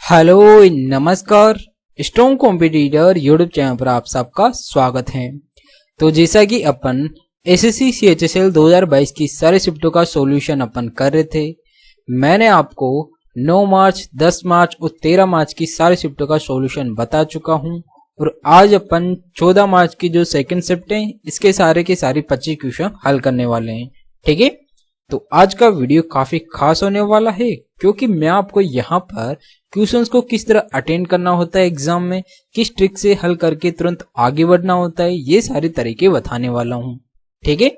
Hello नमस्कार। Strong competitor YouTube channel पर आप सबका स्वागत है। तो जैसा कि अपन एसएससी सीएचएसएल 2022 की सारे शिफ्टों का सॉल्यूशन अपन कर रहे थे, मैंने आपको 9 मार्च, 10 मार्च और 13 मार्च की सारे शिफ्टों का सॉल्यूशन बता चुका हूं। और आज अपन 14 मार्च की जो सेकंड शिफ्ट है, इसके सारे के सारे 25 क्वेश्चन हल करने वाले हैं। ठीक है, तो आज का वीडियो काफी खास होने वाला है, क्योंकि मैं आपको यहाँ पर क्वेश्चंस को किस तरह अटेंड करना होता है एग्जाम में, किस ट्रिक से हल करके तुरंत आगे बढ़ना होता है, ये सारे तरीके बताने वाला हूँ। ठीक है,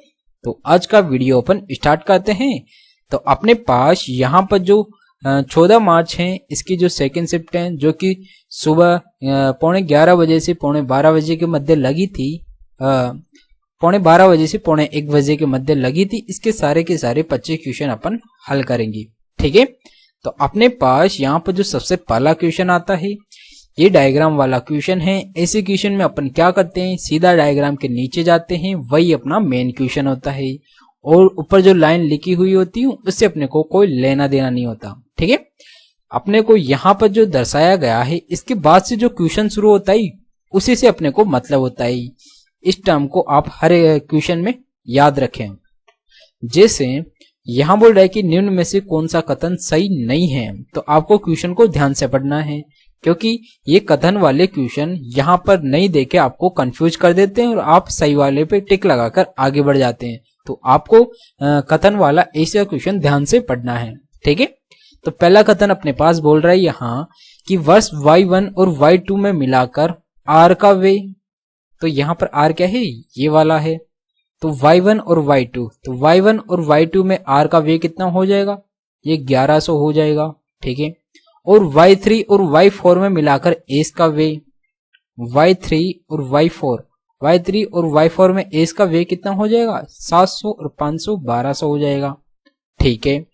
तो आज का वीडियो अपन स्टार्ट करते हैं। तो अपने पास यहाँ पर जो 14 मार्च है, इसकी जो सेकेंड शिफ्ट है, जो कि सुबह 11:15 बजे से 12:15 बजे के मध्य लगी थी, 12:15 बजे से 1:45 बजे के मध्य लगी थी, इसके सारे के सारे 25 क्वेश्चन अपन हल करेंगे। ठीक है, तो अपने पास यहाँ पर जो सबसे पहला क्वेश्चन आता है, ये डायग्राम वाला क्वेश्चन है। ऐसे क्वेश्चन में अपन क्या करते हैं, सीधा डायग्राम के नीचे जाते हैं, वही अपना मेन क्वेश्चन होता है। और ऊपर जो लाइन लिखी हुई होती है उससे अपने को कोई लेना देना नहीं होता। ठीक है, अपने को यहाँ पर जो दर्शाया गया है, इसके बाद से जो क्वेश्चन शुरू होता है उसी से अपने को मतलब होता है। इस टर्म को आप हर क्वेश्चन में याद रखें। जैसे यहां बोल रहा है कि निम्न में से कौन सा कथन सही नहीं है, तो आपको क्वेश्चन को ध्यान से पढ़ना है, क्योंकि ये कथन वाले क्वेश्चन यहां पर नहीं देके आपको कंफ्यूज कर देते हैं और आप सही वाले पे टिक लगाकर आगे बढ़ जाते हैं। तो आपको कथन वाला ऐसा क्वेश्चन ध्यान से पढ़ना है। ठीक है, तो पहला कथन अपने पास बोल रहा है यहाँ कि वर्ष y1 और y2 में मिलाकर r का वे, तो यहाँ पर r क्या है, ये वाला है। तो y1 और y2, तो y1 और y2 में r का वे कितना हो जाएगा, ये 1100 हो जाएगा। ठीक है, और y3 और y4 में मिलाकर s का वे, y3 और y4 में s का वे कितना हो जाएगा, 700 और 500 1200 हो जाएगा। ठीक है,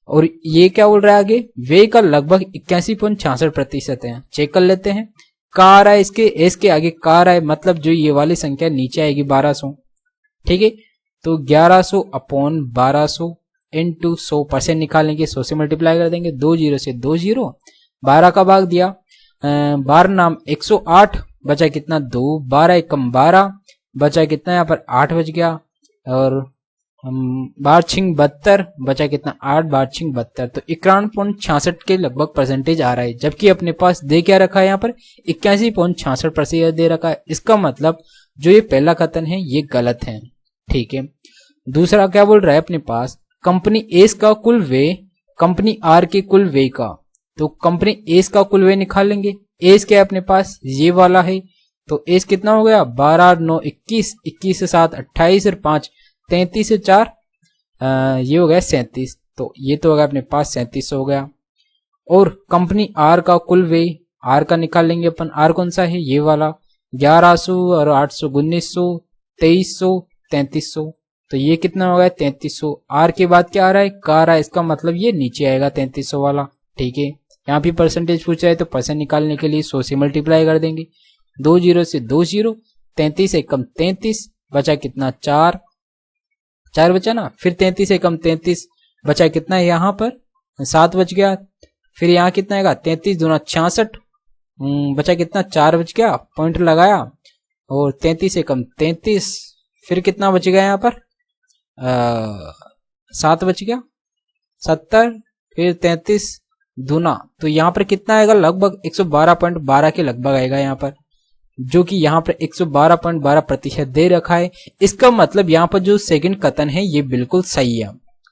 और ये क्या बोल रहा है आगे, वे का लगभग 81.66% है। चेक कर लेते हैं, का आ रहा है इसके एस के आगे का आ रहा है, मतलब जो ये वाली संख्या नीचे आएगी 1200। ठीक है, तो 1100 अपॉन 1200 इंटू 100% निकालेंगे, 100 से मल्टीप्लाई कर देंगे, 2 0 से 2 0, 12 का भाग दिया, 12 नाम 108, बचा कितना 2, 12 एकम 12, बचा कितना यहाँ पर 8 बच गया, और 12 छिंग 72, बचा कितना 8, 12 छिंग 72, तो 91.66 के लगभग परसेंटेज आ रहा है। जबकि अपने पास दे क्या रखा है, यहाँ पर 81.66% दे रखा है। इसका मतलब जो ये पहला कथन है ये गलत है। ठीक है, दूसरा क्या बोल रहा है अपने पास, कंपनी एस का कुल वे कंपनी आर के कुल वे का, तो कंपनी एस का कुल वे निकालेंगे। एस क्या है अपने पास, ये वाला है, तो एस कितना हो गया, 12 9 21, 21 से 7 28 और 5 33 से 4 ये हो गया 37, तो ये तो हो गया अपने पास 37 हो गया। और कंपनी आर का कुल वे, आर का निकालेंगे अपन, आर कौन सा है, ये वाला, 1100 और 800 1900 2300 3300, तो ये कितना हो गया 3300। आर के बाद क्या आ रहा है, का आ रहा है, इसका मतलब ये नीचे आएगा 3300 वाला। ठीक है, यहाँ भी परसेंटेज पूछा है तो परसेंट निकालने के लिए 100 से मल्टीप्लाई कर देंगे, 2 0 से 2 0, 33 से कम 33, बचा कितना 4 बचा ना, फिर 33 से कम 33, बचा कितना है यहाँ पर 7 बच गया, फिर यहाँ कितना आएगा 33 दूना 66, बचा कितना 4 बच गया, पॉइंट लगाया, और 33 से कम 33, फिर कितना बच गया यहाँ पर 7 बच गया 70, फिर 33 दूना, तो यहाँ पर कितना आएगा, लगभग 112.12 के लगभग आएगा यहाँ पर, जो कि यहाँ पर 112.12% दे रखा है। इसका मतलब यहाँ पर जो सेकंड कथन है ये बिल्कुल सही है।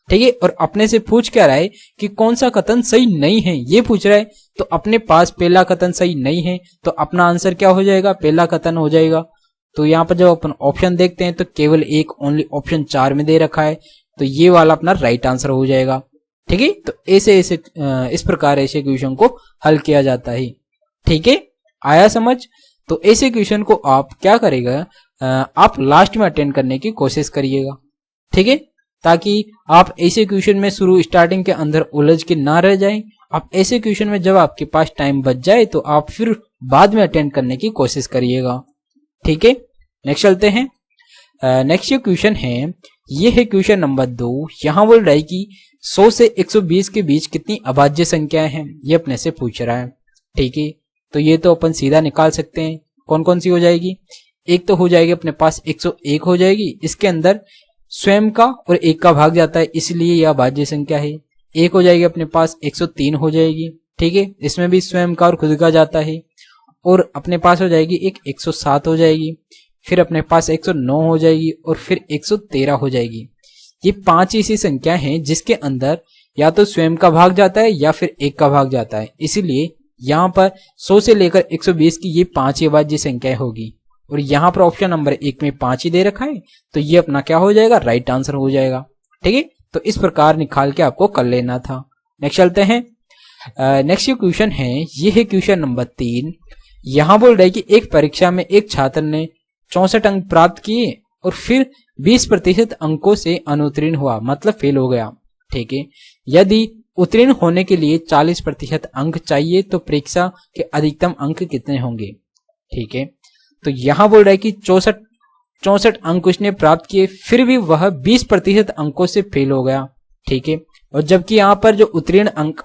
ठीक है, और अपने से पूछ क्या रहा है कि कौन सा कथन सही नहीं है, ये पूछ रहा है। तो अपने पास पहला कथन सही नहीं है, तो अपना आंसर क्या हो जाएगा, पहला कथन हो जाएगा। तो यहाँ पर जब अपन ऑप्शन देखते हैं तो केवल एक ओनली ऑप्शन 4 में दे रखा है, तो ये वाला अपना राइट आंसर हो जाएगा। ठीक है, तो ऐसे इस प्रकार ऐसे क्वेश्चन को हल किया जाता है। ठीक है, आया समझ। तो ऐसे क्वेश्चन को आप क्या करेगा, आप लास्ट में अटेंड करने की कोशिश करिएगा। ठीक है, ताकि आप ऐसे क्वेश्चन में शुरू स्टार्टिंग के अंदर उलझ के ना रह जाएं। आप ऐसे क्वेश्चन में जब आपके पास टाइम बच जाए तो आप फिर बाद में अटेंड करने की कोशिश करिएगा। ठीक है, नेक्स्ट चलते हैं। नेक्स्ट क्वेश्चन है ये है क्वेश्चन नंबर 2। यहाँ बोल रहा है कि 100 से 120 के बीच कितनी अभाज्य संख्याएं हैं, ये अपने से पूछ रहा है। ठीक है, तो ये तो अपन सीधा निकाल सकते हैं। कौन कौन सी हो जाएगी? एक तो हो जाएगी अपने पास 101 हो जाएगी, इसके अंदर स्वयं का और एक का भाग जाता है इसलिए यह अभाज्य संख्या है। एक हो जाएगी अपने पास 103 हो जाएगी। ठीक है, इसमें भी स्वयं का और खुद का जाता है। और अपने पास हो जाएगी एक 107 हो जाएगी, फिर अपने पास 109 हो जाएगी और फिर 113 हो जाएगी। ये 5 ऐसी संख्या हैं जिसके अंदर या तो स्वयं का भाग जाता है या फिर एक का भाग जाता है, इसीलिए यहाँ पर 100 से लेकर 120 की ये 5 अभाज्य संख्याएं होगी। और यहाँ पर ऑप्शन नंबर 1 में 5 ही दे रखा है, तो ये अपना क्या हो जाएगा? राइट आंसर हो जाएगा। ठीक है, तो इस प्रकार निकाल के आपको कर लेना था। नेक्स्ट चलते हैं। नेक्स्ट क्वेश्चन है, ये है क्वेश्चन नंबर 3। यहाँ बोल रहा है कि एक परीक्षा में एक छात्र ने 64 अंक प्राप्त किए और फिर 20% अंकों से अनुत्तीर्ण हुआ, मतलब फेल हो गया। ठीक है, यदि उत्तीर्ण होने के लिए 40% अंक चाहिए तो परीक्षा के अधिकतम अंक कितने होंगे? ठीक है, तो यहां बोल रहा है कि 64 अंक उसने प्राप्त किए, फिर भी वह 20% अंकों से फेल हो गया। ठीक है, और जबकि यहाँ पर जो उत्तीर्ण अंक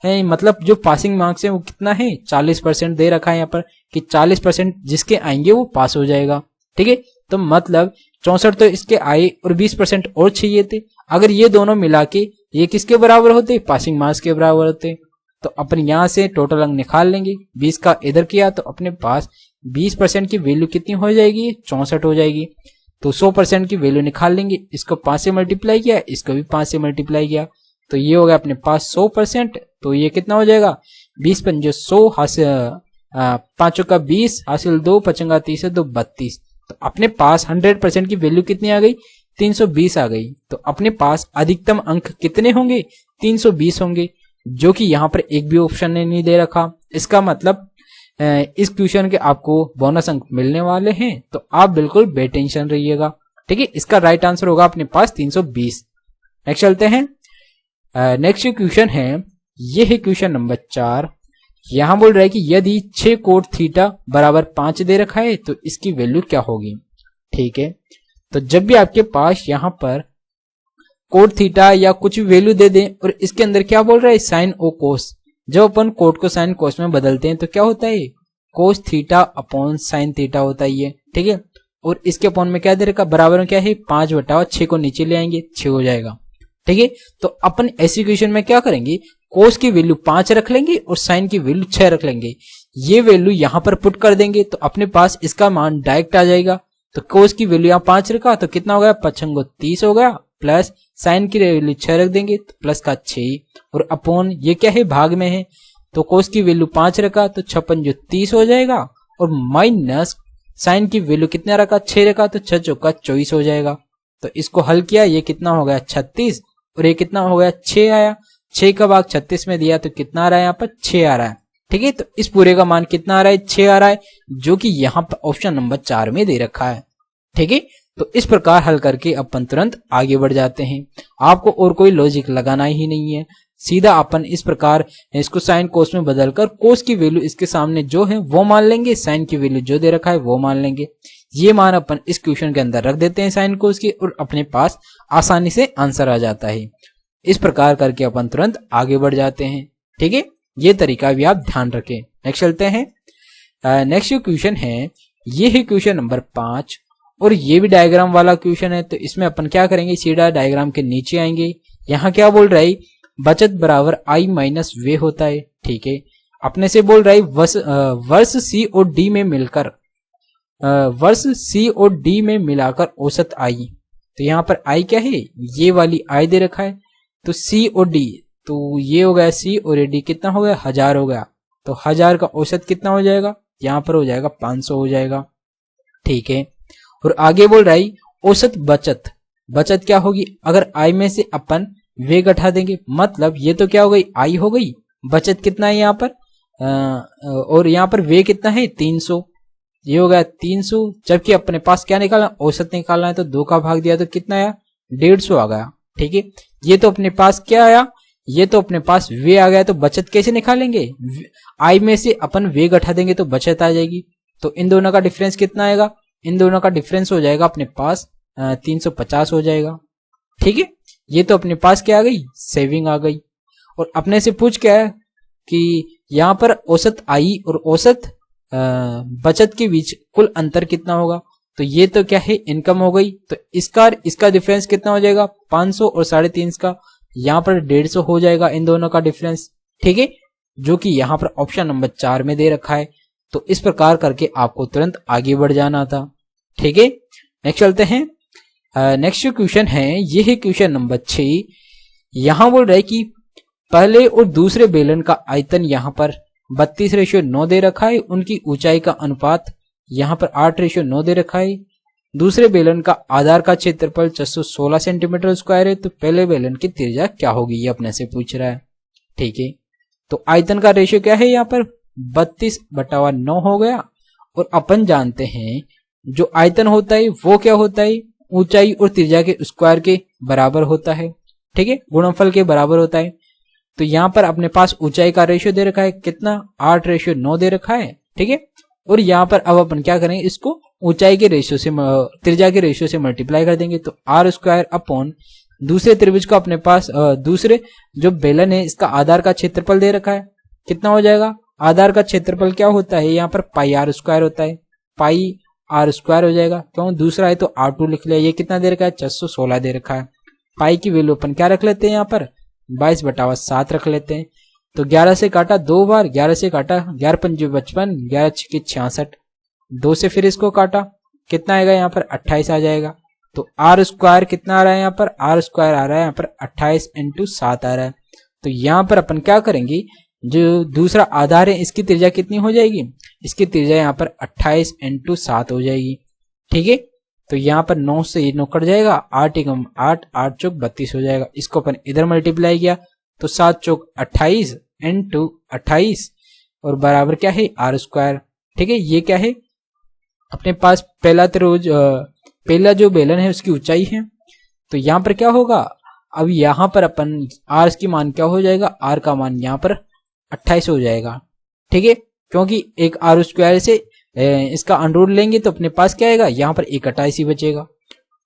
है, मतलब जो पासिंग मार्क्स है वो कितना है? 40% दे रखा है यहाँ पर कि 40% जिसके आएंगे वो पास हो जाएगा। ठीक है, तो मतलब 64 तो इसके आए और 20% और चाहिए थे। अगर ये दोनों मिला के ये किसके बराबर होते? पासिंग मार्क्स के बराबर होते। तो अपन यहाँ से टोटल अंक निकाल लेंगे। 20 का इधर किया तो अपने पास 20% की वैल्यू कितनी हो जाएगी? 64 हो जाएगी। तो 100% की वैल्यू निकाल लेंगे। इसको 5 से मल्टीप्लाई किया, इसको भी 5 से मल्टीप्लाई किया, तो ये हो गया अपने पास 100%। तो ये कितना हो जाएगा? 20 पंजे 100 हासिल 5 का 20 हासिल 2 5 30 2 32। तो अपने पास 100% की वैल्यू कितनी आ गई? 320 आ गई। तो अपने पास अधिकतम अंक कितने होंगे? 320 होंगे, जो कि यहाँ पर एक भी ऑप्शन ने नहीं दे रखा। इसका मतलब इस क्वेश्चन के आपको बोनस अंक मिलने वाले हैं, तो आप बिल्कुल बेटेंशन रहिएगा। ठीक है, इसका राइट आंसर होगा अपने पास 320। नेक्स्ट चलते हैं। नेक्स्ट क्वेश्चन है, ये है क्वेश्चन नंबर 4। यहां बोल रहा है कि यदि 6 कोट थीटा बराबर 5 दे रखा है तो इसकी वैल्यू क्या होगी? ठीक है, तो जब भी आपके पास यहां पर कोट थीटा या कुछ भी वैल्यू दे दें और इसके अंदर क्या बोल रहा है? साइन ओ कोस। जब अपन कोट को साइन कोस में बदलते हैं तो क्या होता है? Cos theta upon sine theta होता है ये। ठीक है, और इसके अपॉन में क्या दे रखा? बराबर में क्या है? 5/6 को नीचे ले आएंगे, 6 हो जाएगा। ठीक है, तो अपन ऐसी इक्वेशन में क्या करेंगे? कोस की वैल्यू 5 रख लेंगे और साइन की वैल्यू 6 रख लेंगे। ये वैल्यू यहां पर पुट कर देंगे तो अपने पास इसका मान डायरेक्ट आ जाएगा। तो कोस की वैल्यू यहाँ 5 रखा तो कितना हो गया? 5 30 हो गया, प्लस साइन की वैल्यू 6 रख देंगे तो प्लस का 6, और अपॉन ये क्या है? भाग में है, तो कोस की वैल्यू 5 रखा तो 6 30 हो जाएगा, और माइनस साइन की वैल्यू कितना रखा? 6 रखा तो 6 चौका 24 हो जाएगा। तो इसको हल किया, ये कितना हो गया? 36, और ये कितना हो गया? 6 आया। 6 का भाग 36 में दिया तो कितना आ रहा है? यहाँ पर 6 आ रहा है। ठीक है, तो इस पूरे का मान कितना आ रहा है? 6 आ रहा है, जो कि यहाँ पर ऑप्शन नंबर 4 में दे रखा है। ठीक है, तो इस प्रकार हल करके अपन तुरंत आगे बढ़ जाते हैं। आपको और कोई लॉजिक लगाना ही नहीं है, सीधा अपन इस प्रकार इसको साइन कोस में बदलकर कोस की वैल्यू इसके सामने जो है वो मान लेंगे, साइन की वैल्यू जो दे रखा है वो मान लेंगे। ये मान अपन इस क्वेश्चन के अंदर रख देते हैं साइन कोस की, और अपने पास आसानी से आंसर आ जाता है। इस प्रकार करके अपन तुरंत आगे बढ़ जाते हैं। ठीक है, ये तरीका भी आप ध्यान रखें। नेक्स्ट चलते हैं। नेक्स्ट क्वेश्चन है, ये है क्वेश्चन नंबर 5, और ये भी डायग्राम वाला क्वेश्चन है। तो इसमें अपन क्या करेंगे? सीधा डायग्राम के नीचे आएंगे। यहाँ क्या बोल रहा है? बचत बराबर आई माइनस वे होता है। ठीक है, अपने से बोल रहा है वर्ष सी और डी में मिलकर वर्ष सी और डी में मिलाकर औसत आई। तो यहाँ पर आई क्या है? ये वाली आई दे रखा है। तो सी और डी, तो ये हो गया सी और ये डी, कितना हो गया? 1000 हो गया। तो 1000 का औसत कितना हो जाएगा? यहाँ पर हो जाएगा 500 हो जाएगा। ठीक है, और आगे बोल रहा है औसत बचत। बचत क्या होगी? अगर आई में से अपन वे घटा देंगे, मतलब ये तो क्या हो गई? आई हो गई। बचत कितना है यहाँ पर? और यहाँ पर वे कितना है? 300। ये हो गया 300, जबकि अपने पास क्या निकालना? औसत निकालना है। तो 2 का भाग दिया तो कितना आया? 150 आ गया। ठीक है, ये तो अपने पास क्या आया? ये तो अपने पास वे आ गया। तो बचत कैसे निकालेंगे? आई में से अपन वे घटा देंगे तो बचत आ जाएगी। तो इन दोनों का डिफरेंस कितना आएगा? इन दोनों का डिफरेंस हो जाएगा अपने पास 350 हो जाएगा। ठीक है, ये तो अपने पास क्या आ गई, सेविंग आ गई। और अपने से पूछ क्या है कि यहाँ पर औसत आई और औसत बचत के बीच कुल अंतर कितना होगा। तो ये तो क्या है, इनकम हो गई। तो इसका डिफरेंस कितना हो जाएगा, 500 और 350 का, यहाँ पर 150 हो जाएगा इन दोनों का डिफरेंस। ठीक है, जो कि यहाँ पर ऑप्शन नंबर 4 में दे रखा है। तो इस प्रकार करके आपको तुरंत आगे बढ़ जाना था। ठीक है, नेक्स्ट चलते हैं। नेक्स्ट जो क्वेश्चन है ये है क्वेश्चन नंबर 6। यहां बोल रहा है कि पहले और दूसरे बेलन का आयतन यहाँ पर 32:9 दे रखा है। उनकी ऊंचाई का अनुपात यहाँ पर 8:9 दे रखा है। दूसरे बेलन का आधार का क्षेत्रफल 616 सेंटीमीटर स्क्वायर है। तो पहले बेलन की त्रिज्या क्या होगी, ये अपने से पूछ रहा है। ठीक है, तो आयतन का रेशियो क्या है, यहाँ पर 32/9 हो गया। और अपन जानते हैं जो आयतन होता है वो क्या होता है, ऊंचाई और त्रिज्या के स्क्वायर के बराबर होता है। ठीक है, गुणनफल के बराबर होता है। तो यहाँ पर अपने पास ऊंचाई का रेशियो दे रखा है कितना, 8:9 दे रखा है। ठीक है, और यहाँ पर अब अपन क्या करेंगे, इसको ऊंचाई के रेशियो से त्रिज्या के रेशियो से मल्टीप्लाई कर देंगे। तो r² अपॉन दूसरे त्रिभुज को अपने पास दूसरे जो बेलन है इसका आधार का क्षेत्रफल दे रखा है कितना हो जाएगा। आधार का क्षेत्रफल क्या होता है, यहाँ पर πr² होता है, πr² हो जाएगा। क्यों, दूसरा है तो r2 लिख लिया। ये कितना दे रखा है, 616 दे रखा है। पाई की वैल्यू अपन क्या रख लेते हैं, यहाँ पर 22/7 रख लेते हैं। तो 11 से काटा 2 बार, 11 से काटा 11 पंजे 55, 11 छक्के 66, 2 से फिर इसको काटा, कितना आएगा यहाँ पर 28 आ जाएगा। तो r² कितना आ रहा है, यहाँ पर r² आ रहा है यहाँ पर 28 × 7 आ रहा है। तो यहाँ पर अपन क्या करेंगे, जो दूसरा आधार है इसकी त्रिज्या कितनी हो जाएगी, इसकी त्रिज्या यहाँ पर 28 × 7 हो जाएगी। ठीक है, तो यहाँ पर 9 से ये 9 कट जाएगा, 8 × 8, 8 चौक 32 हो जाएगा। इसको अपन इधर मल्टीप्लाई किया तो 7 चौक 28 × 28 और बराबर क्या है, r²। ठीक है, ये क्या है अपने पास पहला त्रिभुज, पहला जो बेलन है उसकी ऊंचाई है। तो यहाँ पर क्या होगा, अब यहाँ पर अपन r की मान क्या हो जाएगा, r का मान यहाँ पर 28 हो जाएगा। ठीक है, क्योंकि एक r² से इसका अंडर लेंगे तो अपने पास क्या आएगा, यहाँ पर एक 28 ही बचेगा।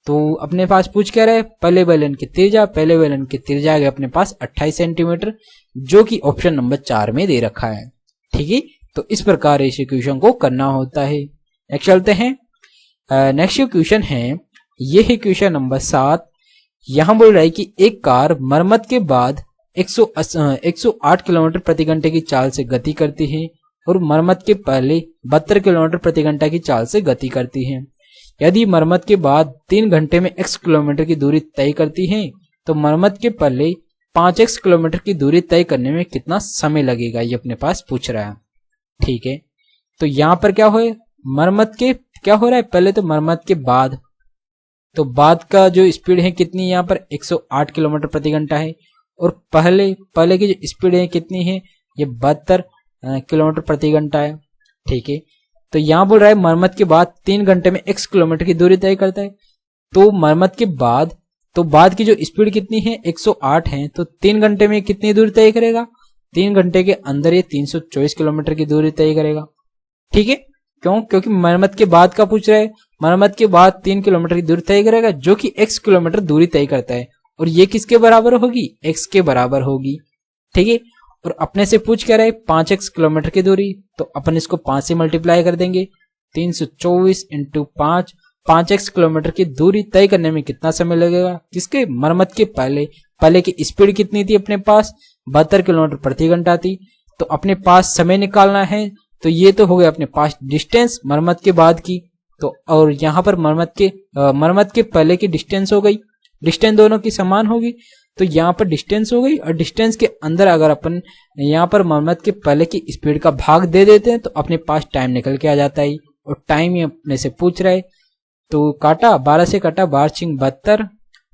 तो अपने पास पूछ क्या रहा है, पहले बेलन की त्रिज्या, पहले बेलन की त्रिज्या आ गया अपने पास 28 सेंटीमीटर, जो कि ऑप्शन नंबर 4 में दे रखा है। ठीक है, तो इस प्रकार इस इक्वेशन को करना होता है। नेक्स्ट चलते हैं। नेक्स्ट क्वेश्चन है ये है क्वेश्चन नंबर 7। यहां बोल रहा है कि एक कार मरम्मत के बाद 108 किलोमीटर प्रति घंटे की चाल से गति करती है और मरम्मत के पहले 72 किलोमीटर प्रति घंटा की चाल से गति करती है। यदि मरम्मत के बाद 3 घंटे में x किलोमीटर की दूरी तय करती है तो मरम्मत के पहले 5x किलोमीटर की दूरी तय करने में कितना समय लगेगा, ये अपने पास पूछ रहा है। ठीक है, तो यहाँ पर क्या हो, मरम्मत के क्या हो रहा है, पहले तो मरम्मत के बाद, तो बाद का जो स्पीड है कितनी, यहाँ पर 108 किलोमीटर प्रति घंटा है। और पहले की जो स्पीड है कितनी है, ये 72 किलोमीटर प्रति घंटा है। ठीक है, तो यहाँ बोल रहा है मरम्मत के बाद 3 घंटे में x किलोमीटर की दूरी तय करता है। तो मरम्मत के बाद, तो बाद की जो स्पीड कितनी है 108 है, तो 3 घंटे में कितनी दूरी तय करेगा, 3 घंटे के अंदर ये 324 किलोमीटर की दूरी तय करेगा। ठीक है, क्यों, क्योंकि मरम्मत के बाद का पूछ रहा है, मरम्मत के बाद 3 किलोमीटर की दूरी तय करेगा, जो कि x किलोमीटर दूरी तय करता है। और ये किसके बराबर होगी, x के बराबर होगी। ठीक है, और अपने से पूछ क्या रहा है 5x किलोमीटर की दूरी, तो अपन इसको 5 से मल्टीप्लाई कर देंगे, 324 × 5, 5x किलोमीटर की दूरी तय करने में कितना समय लगेगा, किसके, मरम्मत के पहले की स्पीड कितनी थी अपने पास, 72 किलोमीटर प्रति घंटा थी। तो अपने पास समय निकालना है, तो ये तो हो गया अपने पास डिस्टेंस मरम्मत के बाद की। तो और यहाँ पर मरम्मत के पहले की डिस्टेंस हो गई, डिस्टेंस दोनों की समान होगी, तो यहाँ पर डिस्टेंस हो गई। और डिस्टेंस के अंदर अगर अपन यहाँ पर मरम्मत के पहले की स्पीड का भाग दे देते हैं तो अपने पास टाइम निकल के आ जाता है। और टाइम ये अपने से पूछ रहा है, तो काटा 12 से काटा 12 × 72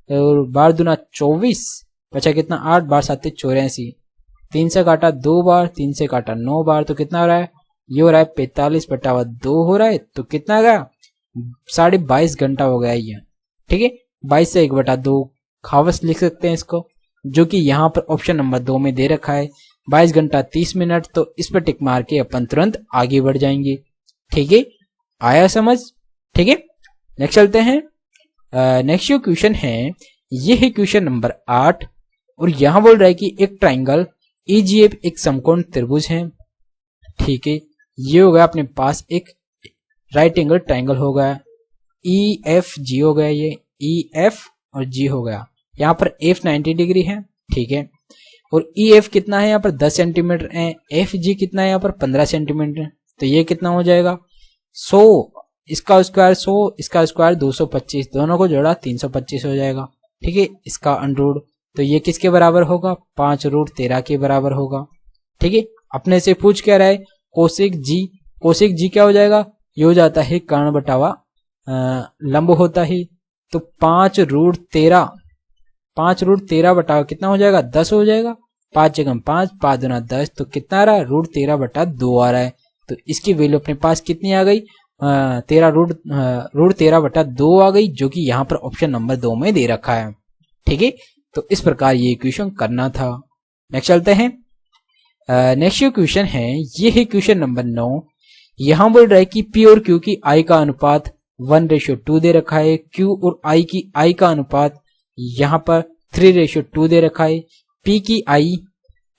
और 12 दूना 24, बचा कितना 8, 12 7 84, 3 से काटा 2 बार, 3 से काटा 9 बार, तो कितना हो रहा है, ये हो रहा है 45/2 हो रहा है। तो कितना आ गया, 22.5 घंटा हो गया ये। ठीक है, 22 से 1/2 खावस लिख सकते हैं इसको, जो कि यहाँ पर ऑप्शन नंबर 2 में दे रखा है 22 घंटा 30 मिनट। तो इस पर टिक मार के अपन तुरंत आगे बढ़ जाएंगे। ठीक है, आया समझ। ठीक है, नेक्स्ट चलते हैं। नेक्स्ट जो क्वेश्चन है ये है क्वेश्चन नंबर 8। और यहां बोल रहा है कि एक ट्राइंगल EGF एक समकोण त्रिभुज है, ठीक है। ये हो गया अपने पास एक राइट एंगल ट्राइंगल हो गया, EFG हो गया, ये EF और G हो गया। यहाँ पर F 90 डिग्री है, ठीक है। और EF कितना है यहाँ पर 10 सेंटीमीटर है, FG कितना है यहाँ पर 15 सेंटीमीटर। तो ये कितना हो जाएगा 100, इसका स्क्वायर 100, इसका स्क्वायर 225, दोनों को जोड़ा 325 हो जाएगा, ठीक है। इसका अंडरूट, तो ये किसके बराबर होगा 5√13 के बराबर होगा, ठीक है। अपने से पूछ क्या रहा है कोसेक जी, कोसेक जी क्या हो जाएगा, ये हो जाता है कर्ण बटावा लंब होता है। तो 5√13 बटावा कितना हो जाएगा 10 हो जाएगा, 5 जगह 5, 5 दूना 10, तो कितना आ रहा है √13/2 आ रहा है। तो इसकी वैल्यू अपने पास कितनी आ गई 13√13/2 आ गई, जो कि यहाँ पर ऑप्शन नंबर 2 में दे रखा है, ठीक है। तो इस प्रकार ये इक्वेशन करना था। नेक्स्ट चलते हैं। नेक्स्ट क्वेश्चन है, ये है क्वेश्चन नंबर 9। यहां बोल रहा है कि P और Q की I का अनुपात 1:2 दे रखा है, Q और I की I का अनुपात यहां पर 3:2 दे रखा है। P की I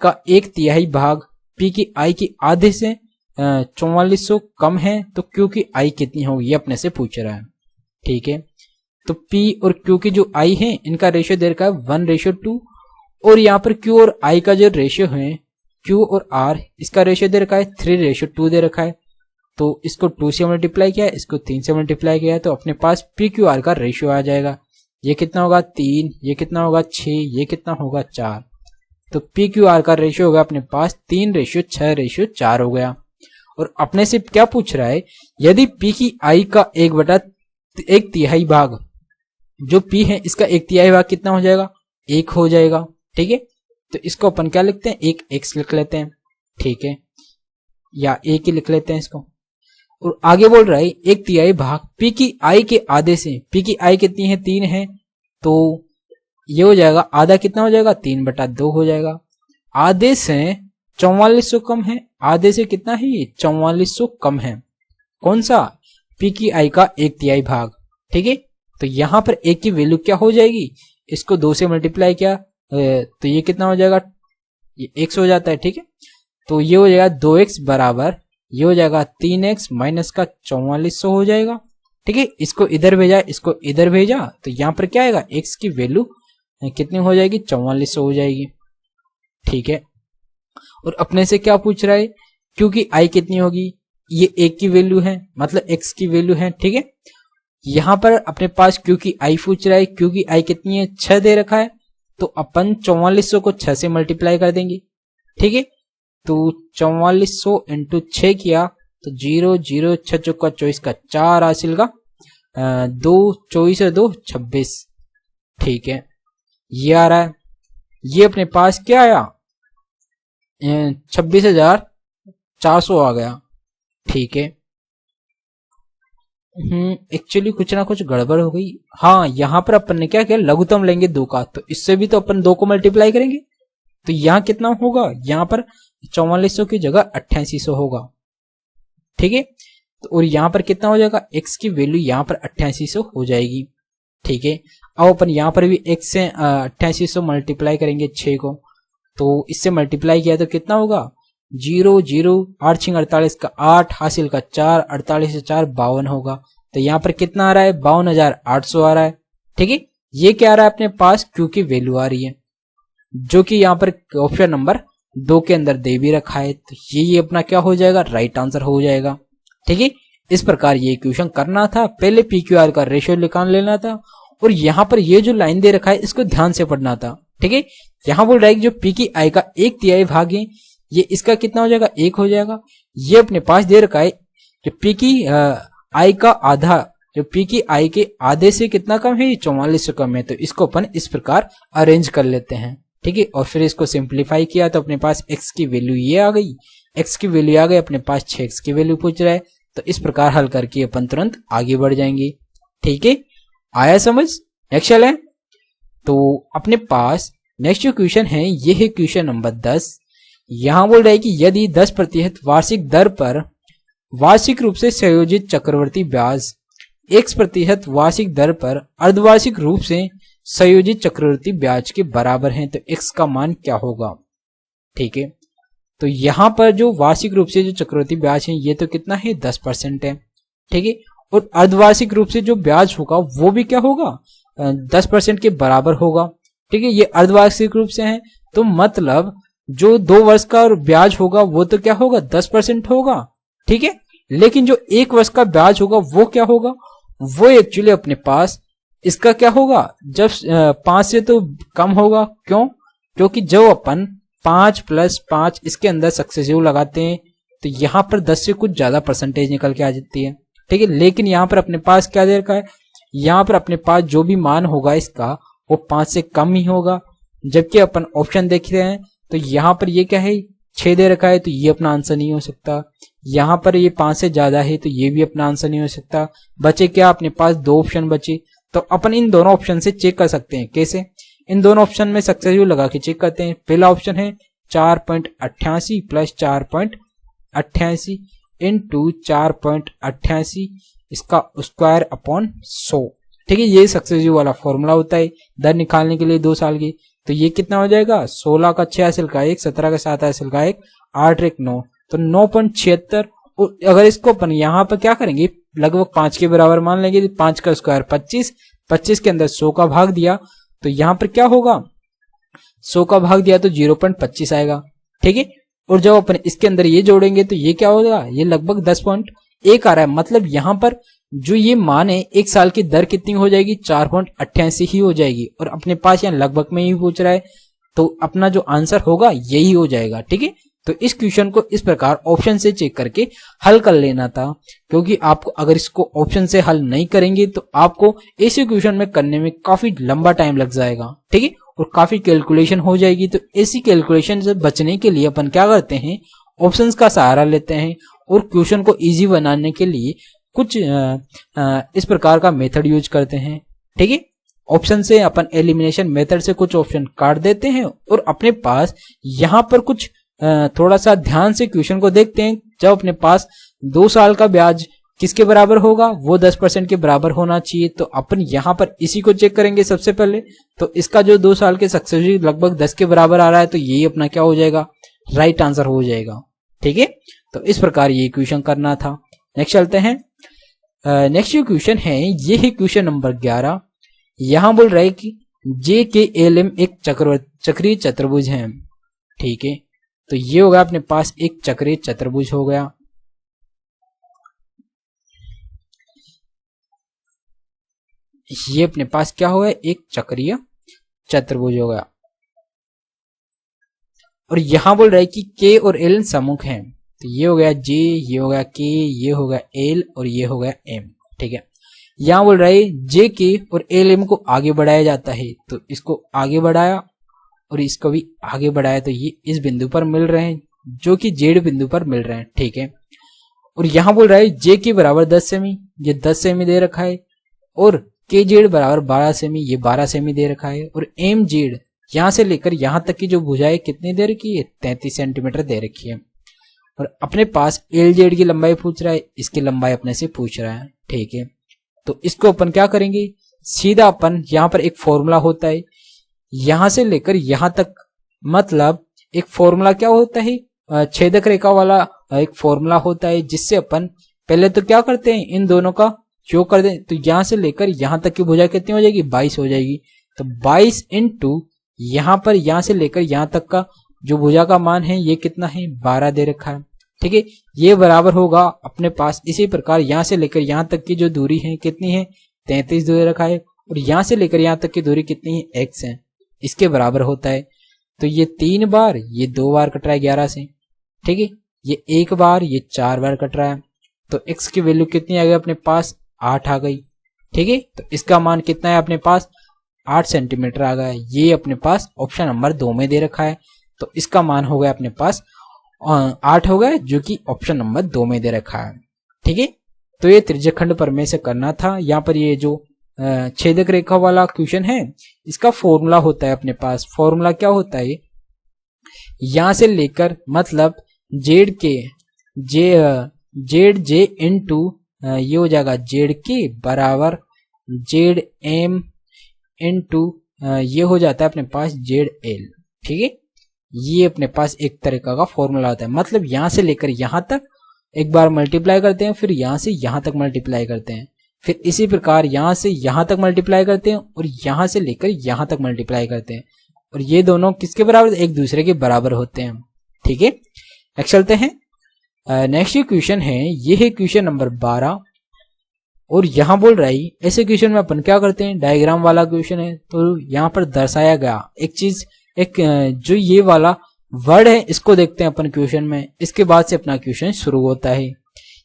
का 1/3 भाग P की I की आधे से 4400 कम है, तो Q की I कितनी होगी ये अपने से पूछ रहा है, ठीक है। तो P और Q की जो I है इनका रेशियो दे रखा है 1:2, और यहाँ पर Q और I का जो रेशियो है Q और R, इसका रेशियो दे रखा है 3:2 दे रखा है। तो इसको 2 से मल्टीप्लाई किया, इसको 3 से मल्टीप्लाई किया, तो अपने पास PQR का रेशियो आ जाएगा। ये कितना होगा 3, ये कितना होगा 6, ये कितना होगा 4। तो PQR का रेशियो होगा अपने पास 3:6:4 हो गया। और अपने से क्या पूछ रहा है, यदि P की I का 1/1 भाग, जो P है इसका 1/3 भाग कितना हो जाएगा 1 हो जाएगा, ठीक है। तो इसको अपन क्या लिखते हैं, एक x लिख लेते हैं, ठीक है, या एक ही लिख लेते हैं इसको। और आगे बोल रहा है 1/3 भाग P की I के आधे से, P की I कितनी है 3 है, तो ये हो जाएगा आधा कितना हो जाएगा 3/2 हो जाएगा। आधे से 4400 कम है, आधे से कितना है ये 4400 कम है, कौन सा P की I का 1/3 भाग, ठीक है। तो यहां पर एक की वैल्यू क्या हो जाएगी, इसको 2 से मल्टीप्लाई किया तो ये कितना हो जाएगा, ये x हो जाता है, ठीक है। तो ये हो जाएगा 2x बराबर, ये हो जाएगा 3x माइनस का 4400 हो जाएगा, ठीक है। इसको इधर भेजा, इसको इधर भेजा, तो यहाँ पर क्या आएगा x की वैल्यू कितनी हो जाएगी 4400 हो जाएगी, ठीक है। और अपने से क्या पूछ रहा है, क्योंकि I कितनी होगी, ये 1 की वैल्यू है मतलब x की वैल्यू है, ठीक है। यहां पर अपने पास क्योंकि I पूछ रहा है, क्योंकि I कितनी है 6 दे रखा है, तो अपन 4400 को 6 से मल्टीप्लाई कर देंगे, ठीक है। तो 4400 इंटू 6 किया तो 0 0 6 चौका 24 का 4 हासिल का 2 24 2 26, ठीक है। ये आ रहा है, ये अपने पास क्या आया 26,400 आ गया, ठीक है। एक्चुअली कुछ ना कुछ गड़बड़ हो गई। हाँ, यहां पर अपन ने क्या किया, लघुत्तम लेंगे 2 का, तो इससे भी तो अपन 2 को मल्टीप्लाई करेंगे, तो यहाँ कितना होगा, यहाँ पर 4400 की जगह 8800 होगा, ठीक है। तो और यहाँ पर कितना हो जाएगा, x की वैल्यू यहाँ पर 8800 हो जाएगी, ठीक है। अब अपन यहाँ पर भी x से 8800 मल्टीप्लाई करेंगे 6 को, तो इससे मल्टीप्लाई किया तो कितना होगा 0 0 8 6 48 का 8 हासिल का 4, 48 से 4 52 होगा। तो यहाँ पर कितना आ रहा है 52,800 आ रहा है, ठीक है। ये क्या आ रहा है अपने पास Q की वैल्यू आ रही है, जो कि यहाँ पर ऑप्शन नंबर 2 के अंदर दे भी रखा है। तो ये अपना क्या हो जाएगा, राइट आंसर हो जाएगा, ठीक है। इस प्रकार ये इक्वेशन करना था, पहले PQR का रेशियो निकाल लेना था, और यहाँ पर ये जो लाइन दे रखा है इसको ध्यान से पढ़ना था, ठीक है। यहाँ बोल रहा है कि जो P की I का 1/3 भाग है, ये इसका कितना हो जाएगा 1 हो जाएगा। ये अपने पास दे रखा है जो P की I का आधा, जो P की I के आधे से कितना कम है 4400 कम है, तो इसको अपन इस प्रकार अरेंज कर लेते हैं, ठीक है। और फिर इसको सिंप्लीफाई किया तो अपने पास x की वैल्यू ये आ गई, x की वैल्यू आ गई, अपने पास 6x की वैल्यू पूछ रहा है, तो इस प्रकार हल करके अपन तुरंत आगे बढ़ जाएंगे, ठीक है। आया समझ। नेक्स्ट चलें। तो अपने पास नेक्स्ट जो क्वेश्चन है ये है क्वेश्चन नंबर 10। यहां बोल रहा है कि यदि 10% वार्षिक दर पर वार्षिक रूप से संयोजित चक्रवर्ती ब्याज 1% वार्षिक दर पर अर्धवार्षिक रूप से संयोजित चक्रवृद्धि ब्याज के बराबर हैं, तो x का मान क्या होगा। ठीक है, तो यहां पर जो वार्षिक रूप से जो चक्रवृद्धि ब्याज है ये तो कितना है 10% है। ठीक है, और अर्धवार्षिक रूप से जो ब्याज होगा वो भी क्या होगा 10% के बराबर होगा। ठीक है, ये अर्धवार्षिक रूप से है तो मतलब जो 2 वर्ष का ब्याज होगा वो तो क्या होगा 10% होगा। ठीक है, लेकिन जो 1 वर्ष का ब्याज होगा वो क्या होगा, वो एक्चुअली अपने पास इसका क्या होगा जब 5 से तो कम होगा। क्यों, क्योंकि जब अपन 5 + 5 इसके अंदर सक्सेसिव लगाते हैं तो यहां पर 10 से कुछ ज्यादा परसेंटेज निकल के आ जाती है। ठीक है, लेकिन यहां पर अपने पास क्या दे रखा है, यहां पर अपने पास जो भी मान होगा इसका वो 5 से कम ही होगा। जबकि अपन ऑप्शन देख रहे हैं तो यहां पर ये क्या है 6 दे रखा है, तो ये अपना आंसर नहीं हो सकता। यहां पर ये 5 से ज्यादा है तो ये भी अपना आंसर नहीं हो सकता। बचे क्या अपने पास 2 ऑप्शन बचे, तो अपन इन दोनों ऑप्शन से चेक कर सकते हैं। कैसे, इन दोनों ऑप्शन में सक्सेसिव लगा के चेक करते हैं। पहला ऑप्शन है 4.88 + 4.88 इंटू 4.88 इसका स्क्वायर अपॉन 100। ठीक है, ये सक्सेसिव वाला फॉर्मूला होता है दर निकालने के लिए 2 साल की। तो ये कितना हो जाएगा 16 का 6 हासिल का 1, 17 का 7 हासिल का 1, 8 1 9, तो 9.76। और अगर इसको अपन यहाँ पर क्या करेंगे लगभग 5 के बराबर मान लेंगे, 5 का स्क्वायर 25, 25 के अंदर 100 का भाग दिया तो यहाँ पर क्या होगा 100 का भाग दिया तो 0.25 आएगा। ठीक है, और जब अपन इसके अंदर ये जोड़ेंगे तो ये क्या होगा, ये लगभग 10.1 आ रहा है। मतलब यहाँ पर जो ये मान है 1 साल की दर कितनी हो जाएगी 4.88 ही हो जाएगी। और अपने पास यहाँ लगभग में ही पूछ रहा है तो अपना जो आंसर होगा यही हो जाएगा। ठीक है, तो इस क्वेश्चन को इस प्रकार ऑप्शन से चेक करके हल कर लेना था, क्योंकि आपको अगर इसको ऑप्शन से हल नहीं करेंगे तो आपको ऐसे क्वेश्चन में करने में काफी लंबा टाइम लग जाएगा। ठीक है, और काफी कैलकुलेशन हो जाएगी। तो ऐसी कैलकुलेशन से बचने के लिए अपन क्या करते हैं ऑप्शंस का सहारा लेते हैं और क्वेश्चन को इजी बनाने के लिए कुछ इस प्रकार का मेथड यूज करते हैं। ठीक है, ऑप्शन से अपन एलिमिनेशन मेथड से कुछ ऑप्शन काट देते हैं और अपने पास यहाँ पर कुछ थोड़ा सा ध्यान से क्वेश्चन को देखते हैं। जब अपने पास 2 साल का ब्याज किसके बराबर होगा, वो 10% के बराबर होना चाहिए। तो अपन यहाँ पर इसी को चेक करेंगे सबसे पहले। तो इसका जो 2 साल के सक्सेसिव लगभग 10 के बराबर आ रहा है तो यही अपना क्या हो जाएगा राइट आंसर हो जाएगा। ठीक है, तो इस प्रकार ये क्वेश्चन करना था। नेक्स्ट चलते हैं। नेक्स्ट जो क्वेश्चन है ये है क्वेश्चन नंबर 11। यहां बोल रहा है कि जे के एल एम एक चक्रीय चतुर्भुज है। ठीक है, तो ये होगा अपने पास एक चक्रीय चतुर्भुज हो गया। ये अपने पास क्या हो गया एक चक्रीय चतुर्भुज हो गया। और यहां बोल रहा है कि के और एल सम्मुख हैं। तो ये हो गया जे, ये हो गया के, ये हो गया एल और ये हो गया एम। ठीक है, यहां बोल रहा है जे के और एल एम को आगे बढ़ाया जाता है। तो इसको आगे बढ़ाया और इसको भी आगे बढ़ाया तो ये इस बिंदु पर मिल रहे हैं जो कि जेड बिंदु पर मिल रहे हैं। ठीक है, और यहां बोल रहा है जे के बराबर 10 सेमी, ये 10 सेमी दे रखा है। और के जेड बराबर 12 सेमी, ये 12 सेमी दे रखा है। और एम जेड यहां से लेकर यहां तक की जो भुजाएं कितनी दे रखी है 33 सेंटीमीटर दे रखी है। और अपने पास एल जेड की लंबाई पूछ रहा है, इसकी लंबाई अपने से पूछ रहा है। ठीक है, तो इसको अपन क्या करेंगे सीधा अपन यहां पर एक फॉर्मूला होता है यहां से लेकर यहां तक, मतलब एक फॉर्मूला क्या होता है छेदक रेखा वाला एक फॉर्मूला होता है जिससे अपन पहले तो क्या करते हैं इन दोनों का योग कर दें। तो यहां से लेकर यहां तक की भुजा कितनी हो जाएगी 22 हो जाएगी। तो 22 इंटू यहां पर यहां से लेकर यहां तक का जो भुजा का मान है ये कितना है 12 दे रखा है। ठीक है, ये बराबर होगा अपने पास इसी प्रकार यहां से लेकर यहां तक की जो दूरी है कितनी है 33 दे रखा है। और यहां से लेकर यहां तक की दूरी कितनी है x है, इसके बराबर होता है। तो ये 3 बार, ये 2 बार कट रहा है 11 से। ठीक है, ये 1 बार, ये 4 बार कट रहा है। तो x की वैल्यू कितनी आ गई अपने पास 8 आ गई। ठीक है, तो इसका मान कितना है अपने पास 8 सेंटीमीटर आ गया। ये अपने पास ऑप्शन नंबर 2 में दे रखा है। तो इसका मान हो गया अपने पास 8 हो गया जो कि ऑप्शन नंबर 2 में दे रखा है। ठीक है, तो ये त्रिज्यखंड प्रमेय से करना था। यहाँ पर ये जो छेदक रेखा वाला क्वेश्चन है इसका फॉर्मूला होता है अपने पास। फॉर्मूला क्या होता है यहां से लेकर मतलब जेड के जेड जे इंटू ये हो जाएगा जेड के बराबर जेड एम इंटू ये हो जाता है अपने पास ZL। ठीक है, ये अपने पास एक तरीका का फॉर्मूला होता है, मतलब यहां से लेकर यहां तक एक बार मल्टीप्लाई करते हैं, फिर यहां से यहां तक मल्टीप्लाई करते हैं, फिर इसी प्रकार यहां से यहां तक मल्टीप्लाई करते हैं और यहां से लेकर यहां तक मल्टीप्लाई करते हैं, और ये दोनों किसके बराबर, एक दूसरे के बराबर होते हैं। ठीक है, नेक्स्ट चलते हैं। नेक्स्ट क्वेश्चन है, ये है क्वेश्चन नंबर 12, और यहां बोल रहा है ऐसे क्वेश्चन में अपन क्या करते हैं, डायग्राम वाला क्वेश्चन है तो यहां पर दर्शाया गया एक चीज, एक जो ये वाला वर्ड है इसको देखते हैं अपन क्वेश्चन में, इसके बाद से अपना क्वेश्चन शुरू होता है।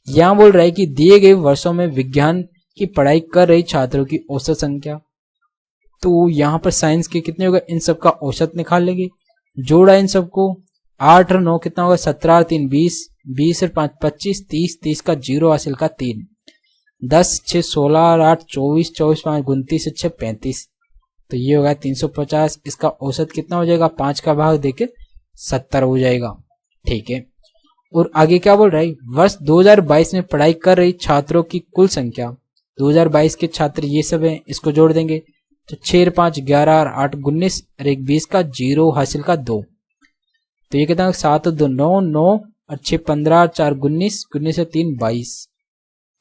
यहां बोल रहा है कि दिए गए वर्षों में विज्ञान की पढ़ाई कर रहे छात्रों की औसत संख्या, तो यहां पर साइंस के कितने होगा, इन सब का औसत निकाल लेंगे, जोड़ा इन सबको, 8 और 9 कितना होगा, 17 और 3 20, 20 और 5 25, 30, 30 का 0 हासिल का 3, 10 6 16 और 8 24, 24 5 29 6 35, तो ये होगा 350। इसका औसत कितना हो जाएगा, 5 का भाग देके 70 हो जाएगा। ठीक है, और आगे क्या बोल रहा है, वर्ष 2022 में पढ़ाई कर रही छात्रों की कुल संख्या, 2022 के छात्र ये सब हैं, इसको जोड़ देंगे तो 6 5 11 और 8 19 और 1 20 का 0 हासिल का 2, तो ये कितना, 7 2 9 9 और 6 15 और 4 19 19 से 3 22,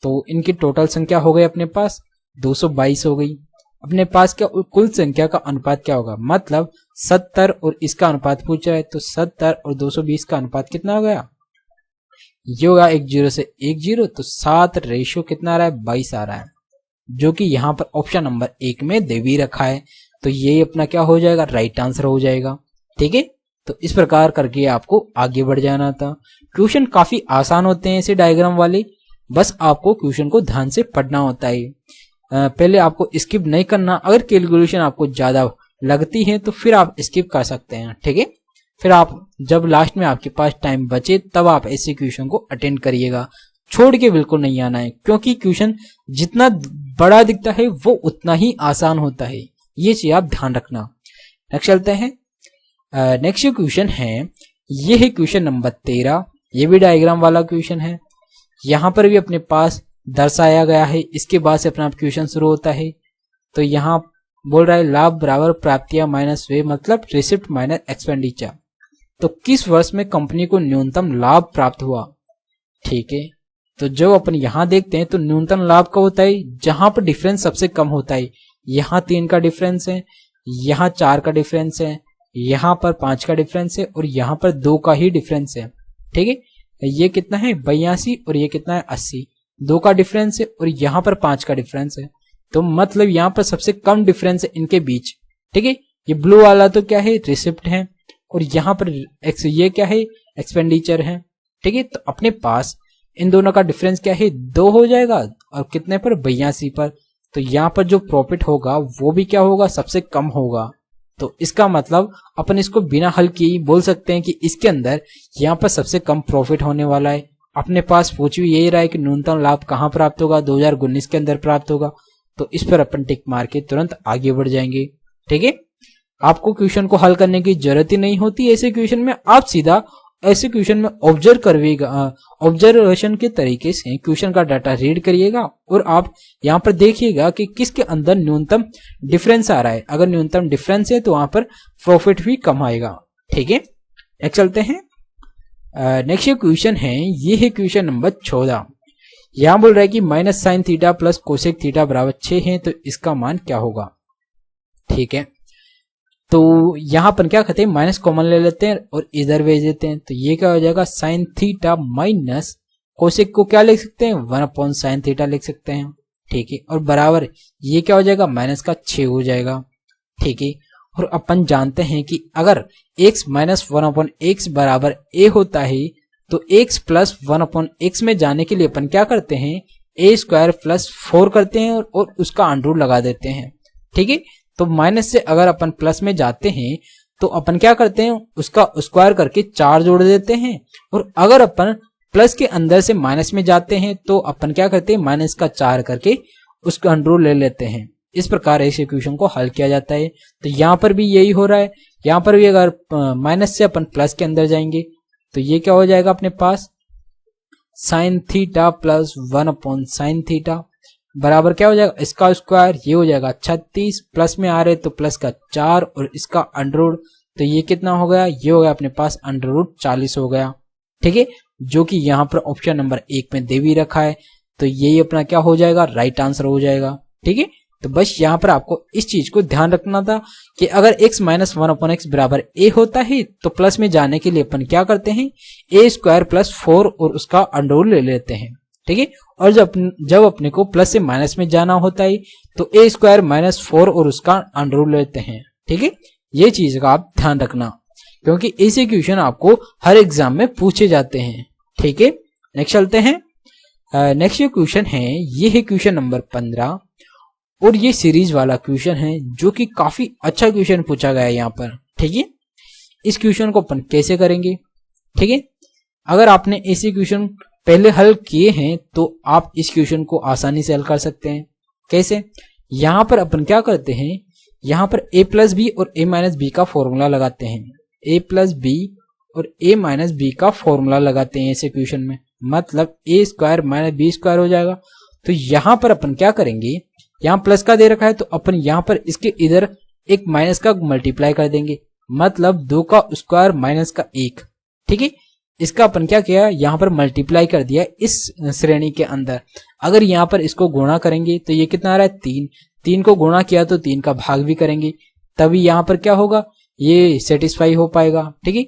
तो इनकी टोटल संख्या हो गई अपने पास 222 हो गई। अपने पास क्या कुल संख्या का अनुपात क्या होगा, मतलब 70 और इसका अनुपात पूछा है, तो 70 और 220 का अनुपात कितना हो गया, ये होगा 1 0 से 1 0, तो 7 रेशियो कितना आ रहा है, 22 आ रहा है, जो कि यहाँ पर ऑप्शन नंबर 1 में दे भी रखा है, तो ये अपना क्या हो जाएगा, राइट आंसर हो जाएगा। ठीक है, तो इस प्रकार करके आपको आगे बढ़ जाना था। क्वेश्चन काफी आसान होते हैं ऐसे डायग्राम वाले, बस आपको क्वेश्चन को ध्यान से पढ़ना होता है, पहले आपको स्किप नहीं करना, अगर कैलकुलेशन आपको ज्यादा लगती है तो फिर आप स्किप कर सकते हैं। ठीक है, फिर आप जब लास्ट में आपके पास टाइम बचे तब आप ऐसे क्वेश्चन को अटेंड करिएगा, छोड़ के बिल्कुल नहीं आना है, क्योंकि क्वेश्चन जितना बड़ा दिखता है वो उतना ही आसान होता है, ये चीज आप ध्यान रखना। नेक्स्ट चलते हैं। नेक्स्ट क्वेश्चन है, ये है क्वेश्चन नंबर 13, ये भी डायग्राम वाला क्वेश्चन है, यहां पर भी अपने पास दर्शाया गया है, इसके बाद से अपना क्वेश्चन शुरू होता है। तो यहाँ बोल रहा है लाभ बराबर प्राप्तियां माइनस व्यय, मतलब रिसिप्ट माइनस एक्सपेंडिचर, तो किस वर्ष में कंपनी को न्यूनतम लाभ प्राप्त हुआ। ठीक है, तो जो अपन यहाँ देखते हैं तो न्यूनतम लाभ का होता है जहां पर डिफरेंस सबसे कम होता है, यहाँ 3 का डिफरेंस है, यहाँ 4 का डिफरेंस है, यहाँ पर 5 का डिफरेंस है और यहाँ पर 2 का ही डिफरेंस है। ठीक है, ये कितना है 82 और ये कितना है 80, 2 का डिफरेंस है और यहाँ पर 5 का डिफरेंस है, तो मतलब यहाँ पर सबसे कम डिफरेंस है इनके बीच। ठीक है, ये ब्लू वाला तो क्या है, रिसिप्ट है, और यहाँ पर ये क्या है, एक्सपेंडिचर है। ठीक है, तो अपने पास इन दोनों का डिफरेंस क्या है, 2 हो जाएगा, और कितने पर 82 पर, तो यहाँ पर जो प्रॉफिट होगा वो भी क्या होगा, सबसे कम होगा। तो इसका मतलब अपन इसको बिना हल किए बोल सकते हैं कि इसके अंदर यहाँ पर सबसे कम प्रॉफिट होने वाला है। अपने पास पूछ भी यही रहा है कि न्यूनतम लाभ कहाँ प्राप्त होगा, 2019 के अंदर प्राप्त होगा, तो इस पर अपन टिक मार के तुरंत आगे बढ़ जाएंगे। ठीक है, आपको क्वेश्चन को हल करने की जरूरत ही नहीं होती, ऐसे क्वेश्चन में आप सीधा ऐसे क्वेश्चन में ऑब्जर्व करिएगा, ऑब्जर्वेशन के तरीके से क्वेश्चन का डाटा रीड करिएगा और आप यहाँ पर देखिएगा कि किसके अंदर न्यूनतम डिफरेंस आ रहा है, अगर न्यूनतम डिफरेंस है तो वहां पर प्रॉफिट भी कम आएगा। ठीक है, एक चलते हैं। नेक्स्ट क्वेश्चन है, ये है क्वेश्चन नंबर 14, यहां बोल रहा है कि minus sine theta plus cosec theta बराबर 6 है, तो इसका मान क्या होगा। ठीक है, तो यहां पर क्या कहते हैं, माइनस कॉमन ले लेते हैं और इधर भेज देते हैं, तो ये क्या हो जाएगा, साइन थीटा माइनस कोसेक को क्या लिख सकते हैं, 1 साइन थीटा लिख सकते हैं। ठीक है, और बराबर ये क्या हो जाएगा, माइनस का 6 हो जाएगा। ठीक है, और अपन जानते हैं कि अगर x माइनस 1/x बराबर a होता है तो x प्लस 1/x में जाने के लिए अपन क्या करते हैं, a स्क्वायर प्लस 4 करते हैं और उसका अंडर लगा देते हैं। ठीक है, तो माइनस से अगर अपन प्लस में जाते हैं तो अपन क्या करते हैं, उसका स्क्वायर करके 4 जोड़ देते हैं, और अगर अपन प्लस के अंदर से माइनस में जाते हैं तो अपन क्या करते हैं, माइनस का 4 करके उसका अंडर ले लेते हैं। इस प्रकार इस इक्वेशन को हल किया जाता है। तो यहाँ पर भी यही हो रहा है, यहाँ पर भी अगर माइनस से अपन प्लस के अंदर जाएंगे तो ये क्या हो जाएगा अपने पास, साइन थीटा प्लस 1/साइन थीटा बराबर क्या हो जाएगा, इसका स्क्वायर ये हो जाएगा 36, प्लस में आ रहे तो प्लस का 4 और इसका अंडर रूट, तो ये कितना हो गया, ये हो गया अपने पास अंडर रूट 40 हो गया। ठीक है, जो कि यहाँ पर ऑप्शन नंबर 1 में दे भी रखा है, तो यही अपना क्या हो जाएगा, राइट आंसर हो जाएगा। ठीक है, तो बस यहाँ पर आपको इस चीज को ध्यान रखना था कि अगर x माइनस 1/x बराबर a होता है तो प्लस में जाने के लिए अपन क्या करते हैं, a स्क्वायर प्लस 4 और उसका अंडर रूट ले लेते हैं। ठीक है, और जब अपने को प्लस से माइनस में जाना होता है तो a स्क्वायर माइनस 4 और उसका अंडर रूट लेते हैं। ठीक है, ये चीज का आप ध्यान रखना, क्योंकि ऐसे क्वेश्चन आपको हर एग्जाम में पूछे जाते हैं। ठीक है, नेक्स्ट चलते हैं। नेक्स्ट जो क्वेश्चन है ये है क्वेश्चन नंबर 15 और ये सीरीज वाला क्वेश्चन है जो कि काफी अच्छा क्वेश्चन पूछा गया है यहाँ पर। ठीक है, इस क्वेश्चन को अपन कैसे करेंगे, ठीक है, अगर आपने ऐसे क्वेश्चन पहले हल किए हैं तो आप इस क्वेश्चन को आसानी से हल कर सकते हैं। कैसे, यहाँ पर अपन क्या करते हैं, यहाँ पर a प्लस बी और a माइनस बी का फॉर्मूला लगाते हैं, a प्लस बी और a माइनस बी का फॉर्मूला लगाते हैं ऐसे क्वेश्चन में, मतलब a square minus B square हो जाएगा। तो यहाँ पर अपन क्या करेंगे, यहाँ प्लस का दे रखा है तो अपन यहाँ पर इसके इधर एक माइनस का मल्टीप्लाई कर देंगे, मतलब 2 का स्क्वायर माइनस का 1। ठीक है, इसका अपन क्या किया, यहाँ पर मल्टीप्लाई कर दिया इस श्रेणी के अंदर। अगर यहाँ पर इसको गुणा करेंगे तो ये कितना आ रहा है, 3, 3 को गुणा किया तो 3 का भाग भी करेंगे, तभी यहाँ पर क्या होगा, ये सेटिस्फाई हो पाएगा। ठीक है,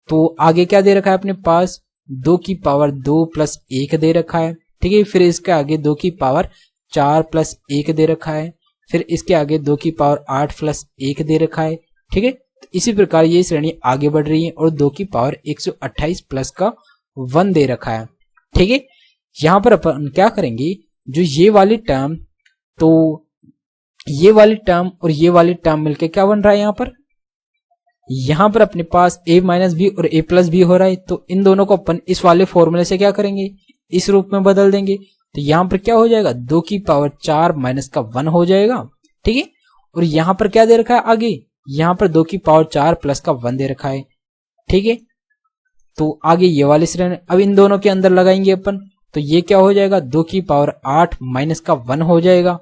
तो आगे क्या दे रखा है अपने पास, 2 की पावर 2 प्लस 1 दे रखा है। ठीक है, फिर इसके आगे 2 की पावर 4 प्लस 1 दे रखा है, फिर इसके आगे 2 की पावर 8 प्लस 1 दे रखा है। ठीक है, तो इसी प्रकार ये श्रेणी आगे बढ़ रही है और 2 की पावर 128 प्लस का 1 दे रखा है। ठीक है, यहाँ पर अपन क्या करेंगे, जो ये वाली टर्म, तो ये वाली टर्म और ये वाली टर्म मिलके क्या बन रहा है, यहाँ पर अपने पास a माइनस बी और a प्लस बी हो रहा है, तो इन दोनों को अपन इस वाले फॉर्मूले से क्या करेंगे, इस रूप में बदल देंगे। तो यहाँ पर क्या हो जाएगा, 2 की पावर 4 माइनस का 1 हो जाएगा। ठीक है, और यहाँ पर क्या दे रखा है आगे, यहाँ पर 2 की पावर 4 प्लस का 1 दे रखा है। ठीक है, तो आगे ये वाली श्रेणी अब इन दोनों के अंदर लगाएंगे अपन, तो ये क्या हो जाएगा, 2 की पावर 8 माइनस का 1 हो जाएगा।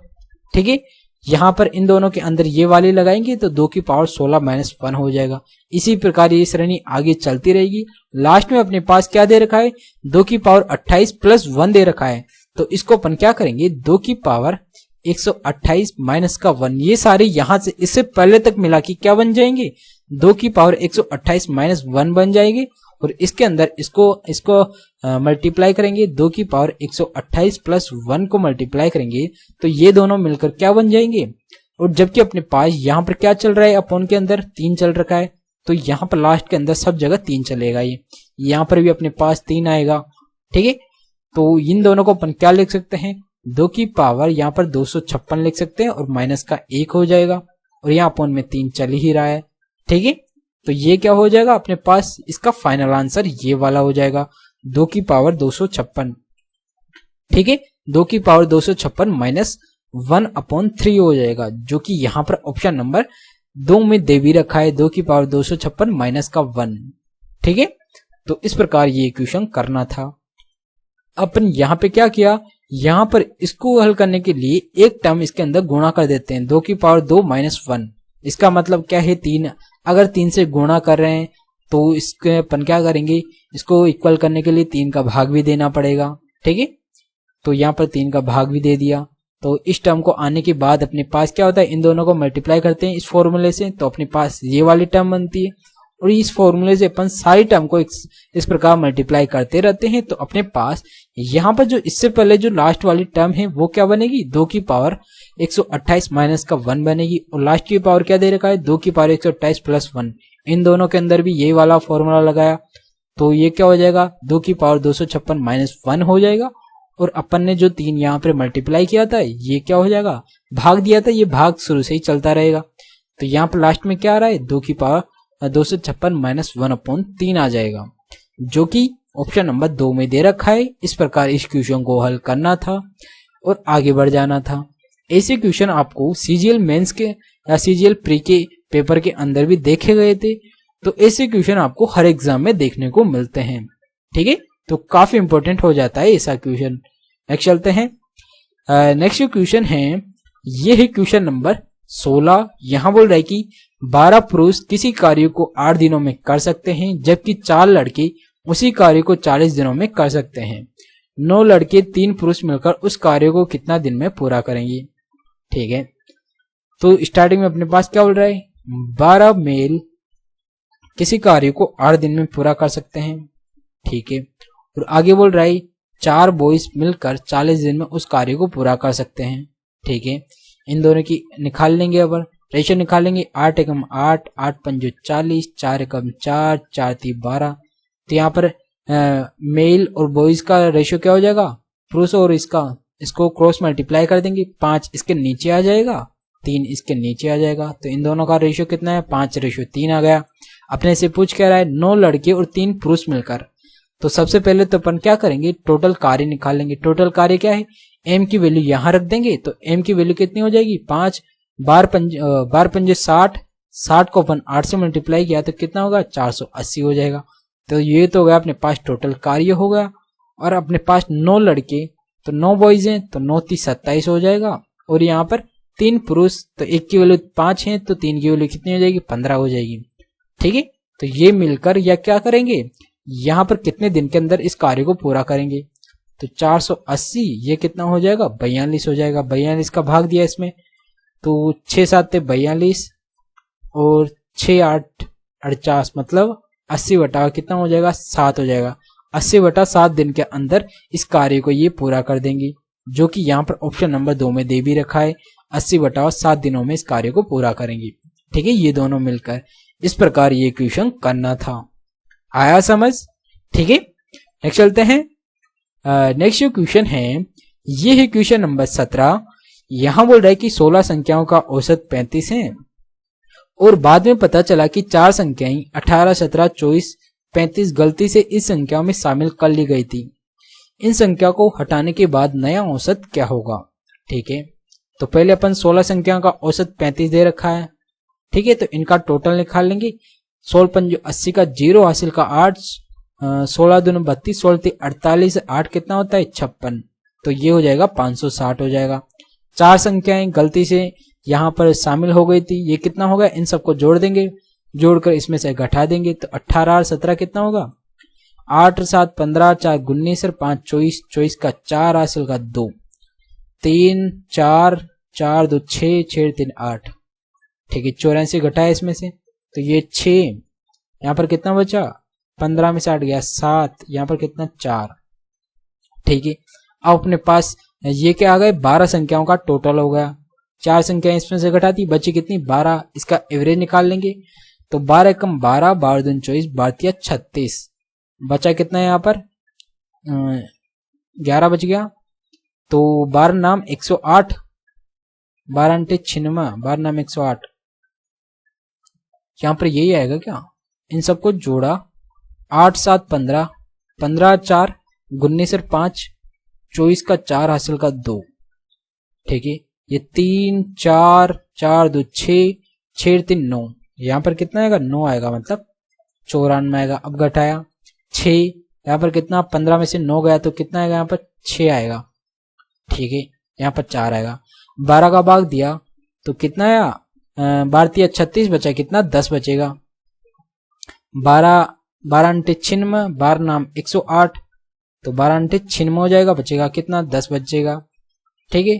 ठीक है, यहाँ पर इन दोनों के अंदर ये वाली लगाएंगे तो 2 की पावर 16 माइनस 1 हो जाएगा। इसी प्रकार ये श्रेणी आगे चलती रहेगी। लास्ट में अपने पास क्या दे रखा है, 2 की पावर 28 प्लस 1 दे रखा है, तो इसको अपन क्या करेंगे, 2 की पावर 128 माइनस का 1, ये सारे यहाँ से इससे पहले तक मिला के क्या बन जाएंगे, 2 की पावर 128 माइनस 1 बन जाएंगे, और इसके अंदर इसको मल्टीप्लाई करेंगे, 2 की पावर 128 प्लस 1 को मल्टीप्लाई करेंगे तो ये दोनों मिलकर क्या बन जाएंगे। और जबकि अपने पास यहाँ पर क्या चल रहा है, अपॉन के अंदर 3 चल रखा है, तो यहाँ पर लास्ट के अंदर सब जगह 3 चलेगा, ये यहाँ पर भी अपने पास 3 आएगा। ठीक है, तो इन दोनों को अपन क्या लिख सकते हैं, 2 की पावर यहाँ पर 256 लिख सकते हैं और माइनस का 1 हो जाएगा, और यहाँ अपॉन में 3 चल ही रहा है। ठीक है, तो ये क्या हो जाएगा अपने पास, इसका फाइनल आंसर ये वाला हो जाएगा, 2 की पावर 256। ठीक है, 2 की पावर 256 माइनस 1/3 हो जाएगा, जो कि यहाँ पर ऑप्शन नंबर 2 में दे भी रखा है, 2 की पावर 256 माइनस का 1। ठीक है, तो इस प्रकार ये इक्वेशन करना था। अपन यहाँ पे क्या किया, यहाँ पर इसको हल करने के लिए एक टर्म इसके अंदर गुणा कर देते हैं, 2 की पावर 2 माइनस 1, इसका मतलब क्या है 3। अगर 3 से गुणा कर रहे हैं तो इसके अपन क्या करेंगे, इसको इक्वल करने के लिए 3 का भाग भी देना पड़ेगा। ठीक है, तो यहाँ पर 3 का भाग भी दे दिया, तो इस टर्म को आने के बाद अपने पास क्या होता है, इन दोनों को मल्टीप्लाई करते हैं इस फॉर्मूले से, तो अपने पास ये वाली टर्म बनती है, और इस फॉर्मूले से अपन सारी टर्म को इस प्रकार मल्टीप्लाई करते रहते हैं, तो अपने पास यहाँ पर जो इससे पहले जो लास्ट वाली टर्म है वो क्या बनेगी, 2 की पावर 128 माइनस का 1 बनेगी, और लास्ट की पावर क्या दे रखा है, 2 की पावर 128 प्लस 1। इन दोनों के अंदर भी यही वाला फॉर्मूला लगाया, तो ये क्या हो जाएगा, 2 की पावर 256 माइनस 1 हो जाएगा, और अपन ने जो 3 यहाँ पे मल्टीप्लाई किया था ये क्या हो जाएगा, भाग दिया था, ये भाग शुरू से ही चलता रहेगा। तो यहाँ पर लास्ट में क्या आ रहा है, 2 की पावर 256 माइनस 1/3 आ जाएगा, जो कि ऑप्शन नंबर 2 में दे रखा है। इस प्रकार इस क्वेश्चन को हल करना था और आगे बढ़ जाना था। ऐसे क्वेश्चन आपको सीजीएल मेंस के या सीजीएल प्री के पेपर के अंदर भी देखे गए थे, तो ऐसे क्वेश्चन आपको हर एग्जाम में देखने को मिलते हैं। ठीक है, तो काफी इंपॉर्टेंट हो जाता है ऐसा क्वेश्चन। नेक्स्ट चलते हैं। नेक्स्ट क्वेश्चन है, ये है क्वेश्चन नंबर 16। यहाँ बोल रहा है कि 12 पुरुष किसी कार्य को 8 दिनों में कर सकते हैं, जबकि 4 लड़के उसी कार्य को 40 दिनों में कर सकते हैं। 9 लड़के 3 पुरुष मिलकर उस कार्य को कितना दिन में पूरा करेंगे। ठीक है, तो स्टार्टिंग में अपने पास क्या बोल रहा है, 12 मेल किसी कार्य को 8 दिन में पूरा कर सकते हैं। ठीक है, और आगे बोल रहा है 4 बॉयज मिलकर 40 दिन में उस कार्य को पूरा कर सकते हैं। ठीक है, इन दोनों की निकाल लेंगे, अब रेशियो निकाल लेंगे। 8 एकम 8, 8 पंजो 40, 4 एकम 4, 4 3 12। तो यहाँ पर मेल और बॉयज का रेशियो क्या हो जाएगा, पुरुष और इसको क्रॉस मल्टीप्लाई कर देंगे। 5 इसके नीचे आ जाएगा, 3 इसके नीचे आ जाएगा, तो इन दोनों का रेशियो कितना है, 5:3 आ गया। अपने से पूछ क्या रहा है, 9 लड़के और 3 पुरुष मिलकर। तो सबसे पहले तो अपन क्या करेंगे, टोटल कार्य निकाल लेंगे। टोटल कार्य क्या है, m की वैल्यू यहां रख देंगे, तो m की वैल्यू कितनी हो जाएगी, 5 12 पंजे 60, 60 को अपन 8 से मल्टीप्लाई किया तो कितना होगा, 480 हो जाएगा। तो ये तो हो गया अपने पास टोटल कार्य हो गया। और अपने पास 9 लड़के, तो 9 बॉयज हैं, तो 9 3 27 हो जाएगा। और यहाँ पर 3 पुरुष, तो 1 की वैल्यू 5 है, तो 3 की वैल्यू कितनी हो जाएगी, 15 हो जाएगी। ठीक है, तो ये मिलकर या क्या करेंगे, यहाँ पर कितने दिन के अंदर इस कार्य को पूरा करेंगे। तो 480 ये कितना हो जाएगा, 42 हो जाएगा। 42 का भाग दिया इसमें, तो 6 7 42 और 6 8 48, मतलब 80 बटा कितना हो जाएगा, 7 हो जाएगा। 80 बटा 7 दिन के अंदर इस कार्य को ये पूरा कर देंगे, जो कि यहाँ पर ऑप्शन नंबर 2 में दे भी रखा है। 80 बटा 7 दिनों में इस कार्य को पूरा करेंगे। ठीक है, ये दोनों मिलकर इस प्रकार ये क्वेश्चन करना था। आया समझ। ठीक है, नेक्स्ट चलते हैं। नेक्स्ट जो क्वेश्चन है, ये है क्वेश्चन नंबर 17। यहां बोल रहा है कि 16 संख्याओं का औसत 35 है और बाद में पता चला कि 4 संख्याएं 18 17 24 35 गलती से इस संख्या में शामिल कर ली गई थी। इन संख्या को हटाने के बाद नया औसत क्या होगा। ठीक है, तो पहले अपन 16 संख्याओं का औसत 35 दे रखा है। ठीक है, तो इनका टोटल निकाल लेंगे। 16 पंजो 80 का 0 हासिल का 8, 16 दूनी 32, 16 3 48, 8 कितना होता है, 56। तो ये हो जाएगा 560 हो जाएगा। 4 संख्याएं गलती से यहाँ पर शामिल हो गई थी, ये कितना होगा, इन सबको जोड़ देंगे, जोड़कर इसमें से घटा देंगे। तो 18 और 17 कितना होगा, 8 7 15, 4 19 और 5 24, 24 का 4 हासिल का 2, 3 4 4 2 6 6 3 8। ठीक है, 84 घटाया इसमें से, तो ये 6, यहाँ पर कितना बचा, 15 में से 8 गया 7, यहाँ पर कितना 4। ठीक है, अब अपने पास ये क्या आ गए, 12 संख्याओं का टोटल हो गया। 4 संख्याएं इसमें से घटाती, बची कितनी 12, इसका एवरेज निकाल लेंगे। तो 12 कम 12, 12 दूनी 24, 12 36, बचा कितना है यहाँ पर 11 बच गया। तो 12 नाम 108, 12 अंटे 96, 12 नाम 108, यहाँ पर यही आएगा क्या। इन सबको जोड़ा, 8 7 15, 15 4 19 और 5, 24 का 4 हासिल का 2। ठीक है, ये 3 4 4 2 6 6 3 9, यहाँ पर कितना आएगा 9 आएगा, मतलब 94 आएगा। अब घटाया 6, यहाँ पर कितना 15 में से 9 गया तो कितना आएगा, यहाँ पर 6 आएगा। ठीक है, यहाँ पर 4 आएगा। 12 का भाग दिया तो कितना आया, 12 36 बचा, कितना 10 बचेगा। 12 12 अंटे 96, 12 नाम 108, तो 12 अंटे 96 हो जाएगा, बचेगा कितना 10 बचेगा। ठीक है,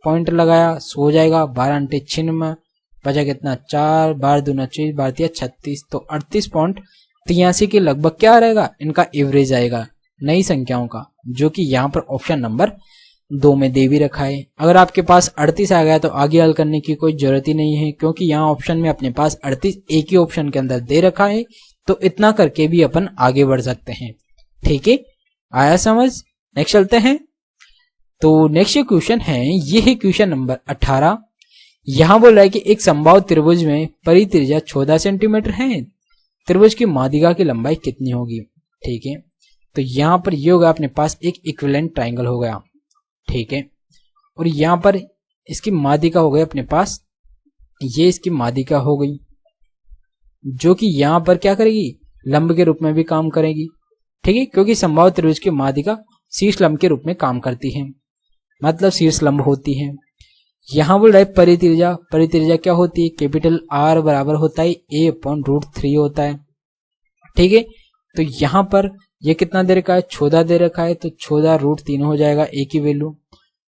पॉइंट लगाया, सो जाएगा। 12 अंटे 96 बचा कितना 4, 12 दूना 24, 12 36, तो 38.83 के लगभग क्या रहेगा, इनका एवरेज आएगा नई संख्याओं का, जो कि यहाँ पर ऑप्शन नंबर 2 में दे भी रखा है। अगर आपके पास 38 आ गया तो आगे हल करने की कोई जरूरत ही नहीं है, क्योंकि यहाँ ऑप्शन में अपने पास 38 एक ही ऑप्शन के अंदर दे रखा है, तो इतना करके भी अपन आगे बढ़ सकते हैं। ठीक है, आया समझ। नेक्स्ट चलते हैं। तो नेक्स्ट क्वेश्चन है, ये है क्वेश्चन नंबर 18। यहां बोल रहा है कि एक समबाहु त्रिभुज में परित्रिज्या 14 सेंटीमीटर है, त्रिभुज की माध्यिका की लंबाई कितनी होगी। ठीक है, तो यहाँ पर ये होगा अपने पास एक इक्विवेलेंट ट्राइंगल हो गया। ठीक है, और यहाँ पर इसकी माध्यिका हो गई अपने पास, ये इसकी माध्यिका हो गई, जो कि यहाँ पर क्या करेगी, लंब के रूप में भी काम करेगी। ठीक है, क्योंकि समबाहु त्रिभुज की माध्यिका शीर्ष लंब के रूप में काम करती है। मतलब शीर्ष लंब होती है। यहाँ बोल रहा है परित्रिज्या, परित्रिज्या क्या होती है, कैपिटल आर बराबर होता है a/√3 होता है। ठीक है, तो यहाँ पर ये कितना दे रखा है, 14 दे रखा है, तो 14√3 हो जाएगा a की वैल्यू।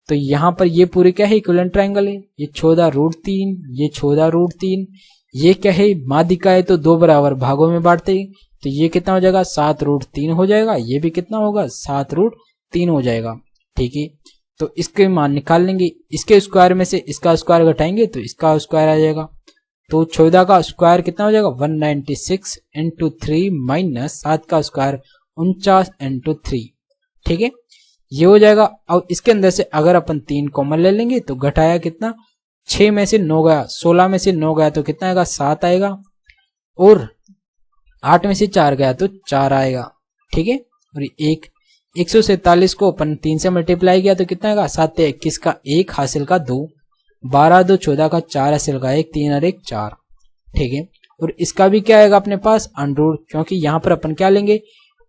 तो यहाँ पर ये पूरे क्या है, इक्विवेलेंट ट्रायंगल है, ये 14√3, ये 14√3, ये क्या है माध्यिका है, तो दो बराबर भागों में बांटते हैं, तो ये कितना हो जाएगा 7√3 हो जाएगा, ये भी कितना होगा 7√3 हो जाएगा। ठीक है, तो इसके मान निकाल लेंगे, इसके स्क्वायर में से इसका स्क्वायर घटाएंगे तो इसका स्क्वायर आ जाएगा, तो 14 का स्क्वायर कितना हो जाएगा 196 इंटू 3 माइनस 7 का स्क्वायर 49 इंटू 3। ठीक है, ये हो जाएगा। अब इसके अंदर से अगर अपन 3 कॉमन ले लेंगे तो घटाया कितना, 6 में से 9 गया, 16 में से 9 गया तो कितना आएगा 7 आएगा, और 8 में से 4 गया तो 4 आएगा। ठीक है, और 147 को अपन 3 से मल्टीप्लाई किया तो कितना आएगा 7 21 का 1 हासिल का 2, 12 2 14 का 4 हासिल का 1, 3 और 1 4। ठीक है, और इसका भी क्या आएगा अपने पास अंडर, क्योंकि यहाँ पर अपन क्या लेंगे,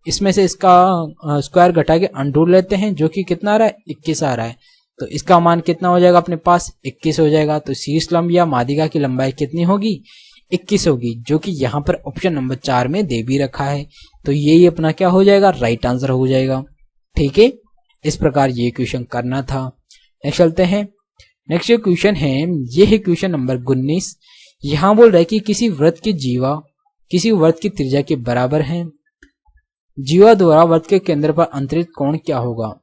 इसमें से इसका स्क्वायर घटा के अंडर लेते हैं, जो कि कितना आ रहा है 21 आ रहा है, तो इसका मान कितना हो जाएगा अपने पास 21 हो जाएगा। तो शीर्ष लंब या माध्यिका की लंबाई कितनी होगी 21 होगी, जो कि यहाँ पर ऑप्शन नंबर 4 में दे भी रखा है, तो यही अपना क्या हो जाएगा राइट आंसर हो जाएगा। ठीक है, इस प्रकार ये क्वेश्चन करना था। नेक्स्ट चलते हैं, नेक्स्ट जो क्वेश्चन है ये है क्वेश्चन नंबर 19। यहाँ बोल रहा है कि किसी वृत्त की जीवा किसी वृत्त की त्रिज्या के बराबर है, जीवा द्वारा वृत्त के केंद्र पर अंतरित कोण क्या होगा।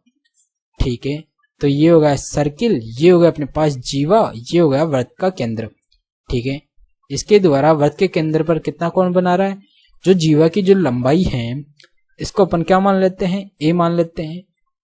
ठीक है, तो ये हो गया सर्किल, ये हो गया अपने पास जीवा, ये हो गया वृत्त का केंद्र। ठीक है, इसके द्वारा वृत्त के केंद्र पर कितना कोण बना रहा है, जो जीवा की जो लंबाई है इसको अपन क्या मान लेते हैं a मान लेते हैं,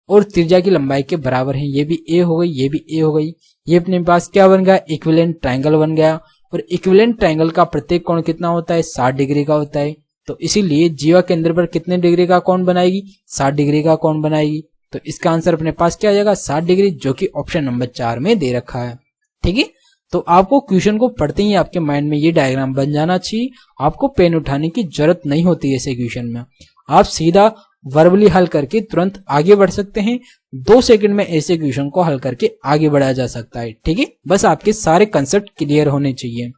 और त्रिज्या की लंबाई के बराबर है, ये भी a हो गई, ये भी a हो गई, ये अपने पास क्या बन गया इक्विवेलेंट ट्रायंगल बन गया। और इक्विवेलेंट ट्रायंगल का प्रत्येक कोण कितना होता है 60 डिग्री का होता है, तो इसीलिए जीवा केंद्र पर कितने डिग्री का कोण बनाएगी 60 डिग्री का कोण बनाएगी। तो इसका आंसर अपने पास क्या आ जाएगा 60 डिग्री, जो कि ऑप्शन नंबर 4 में दे रखा है। ठीक है, तो आपको क्वेश्चन को पढ़ते ही आपके माइंड में ये डायग्राम बन जाना चाहिए, आपको पेन उठाने की जरूरत नहीं होती ऐसे क्वेश्चन में, आप सीधा वर्बली हल करके तुरंत आगे बढ़ सकते हैं। 2 सेकंड में ऐसे क्वेश्चन को हल करके आगे बढ़ाया जा सकता है। ठीक है, बस आपके सारे कंसेप्ट क्लियर होने चाहिए।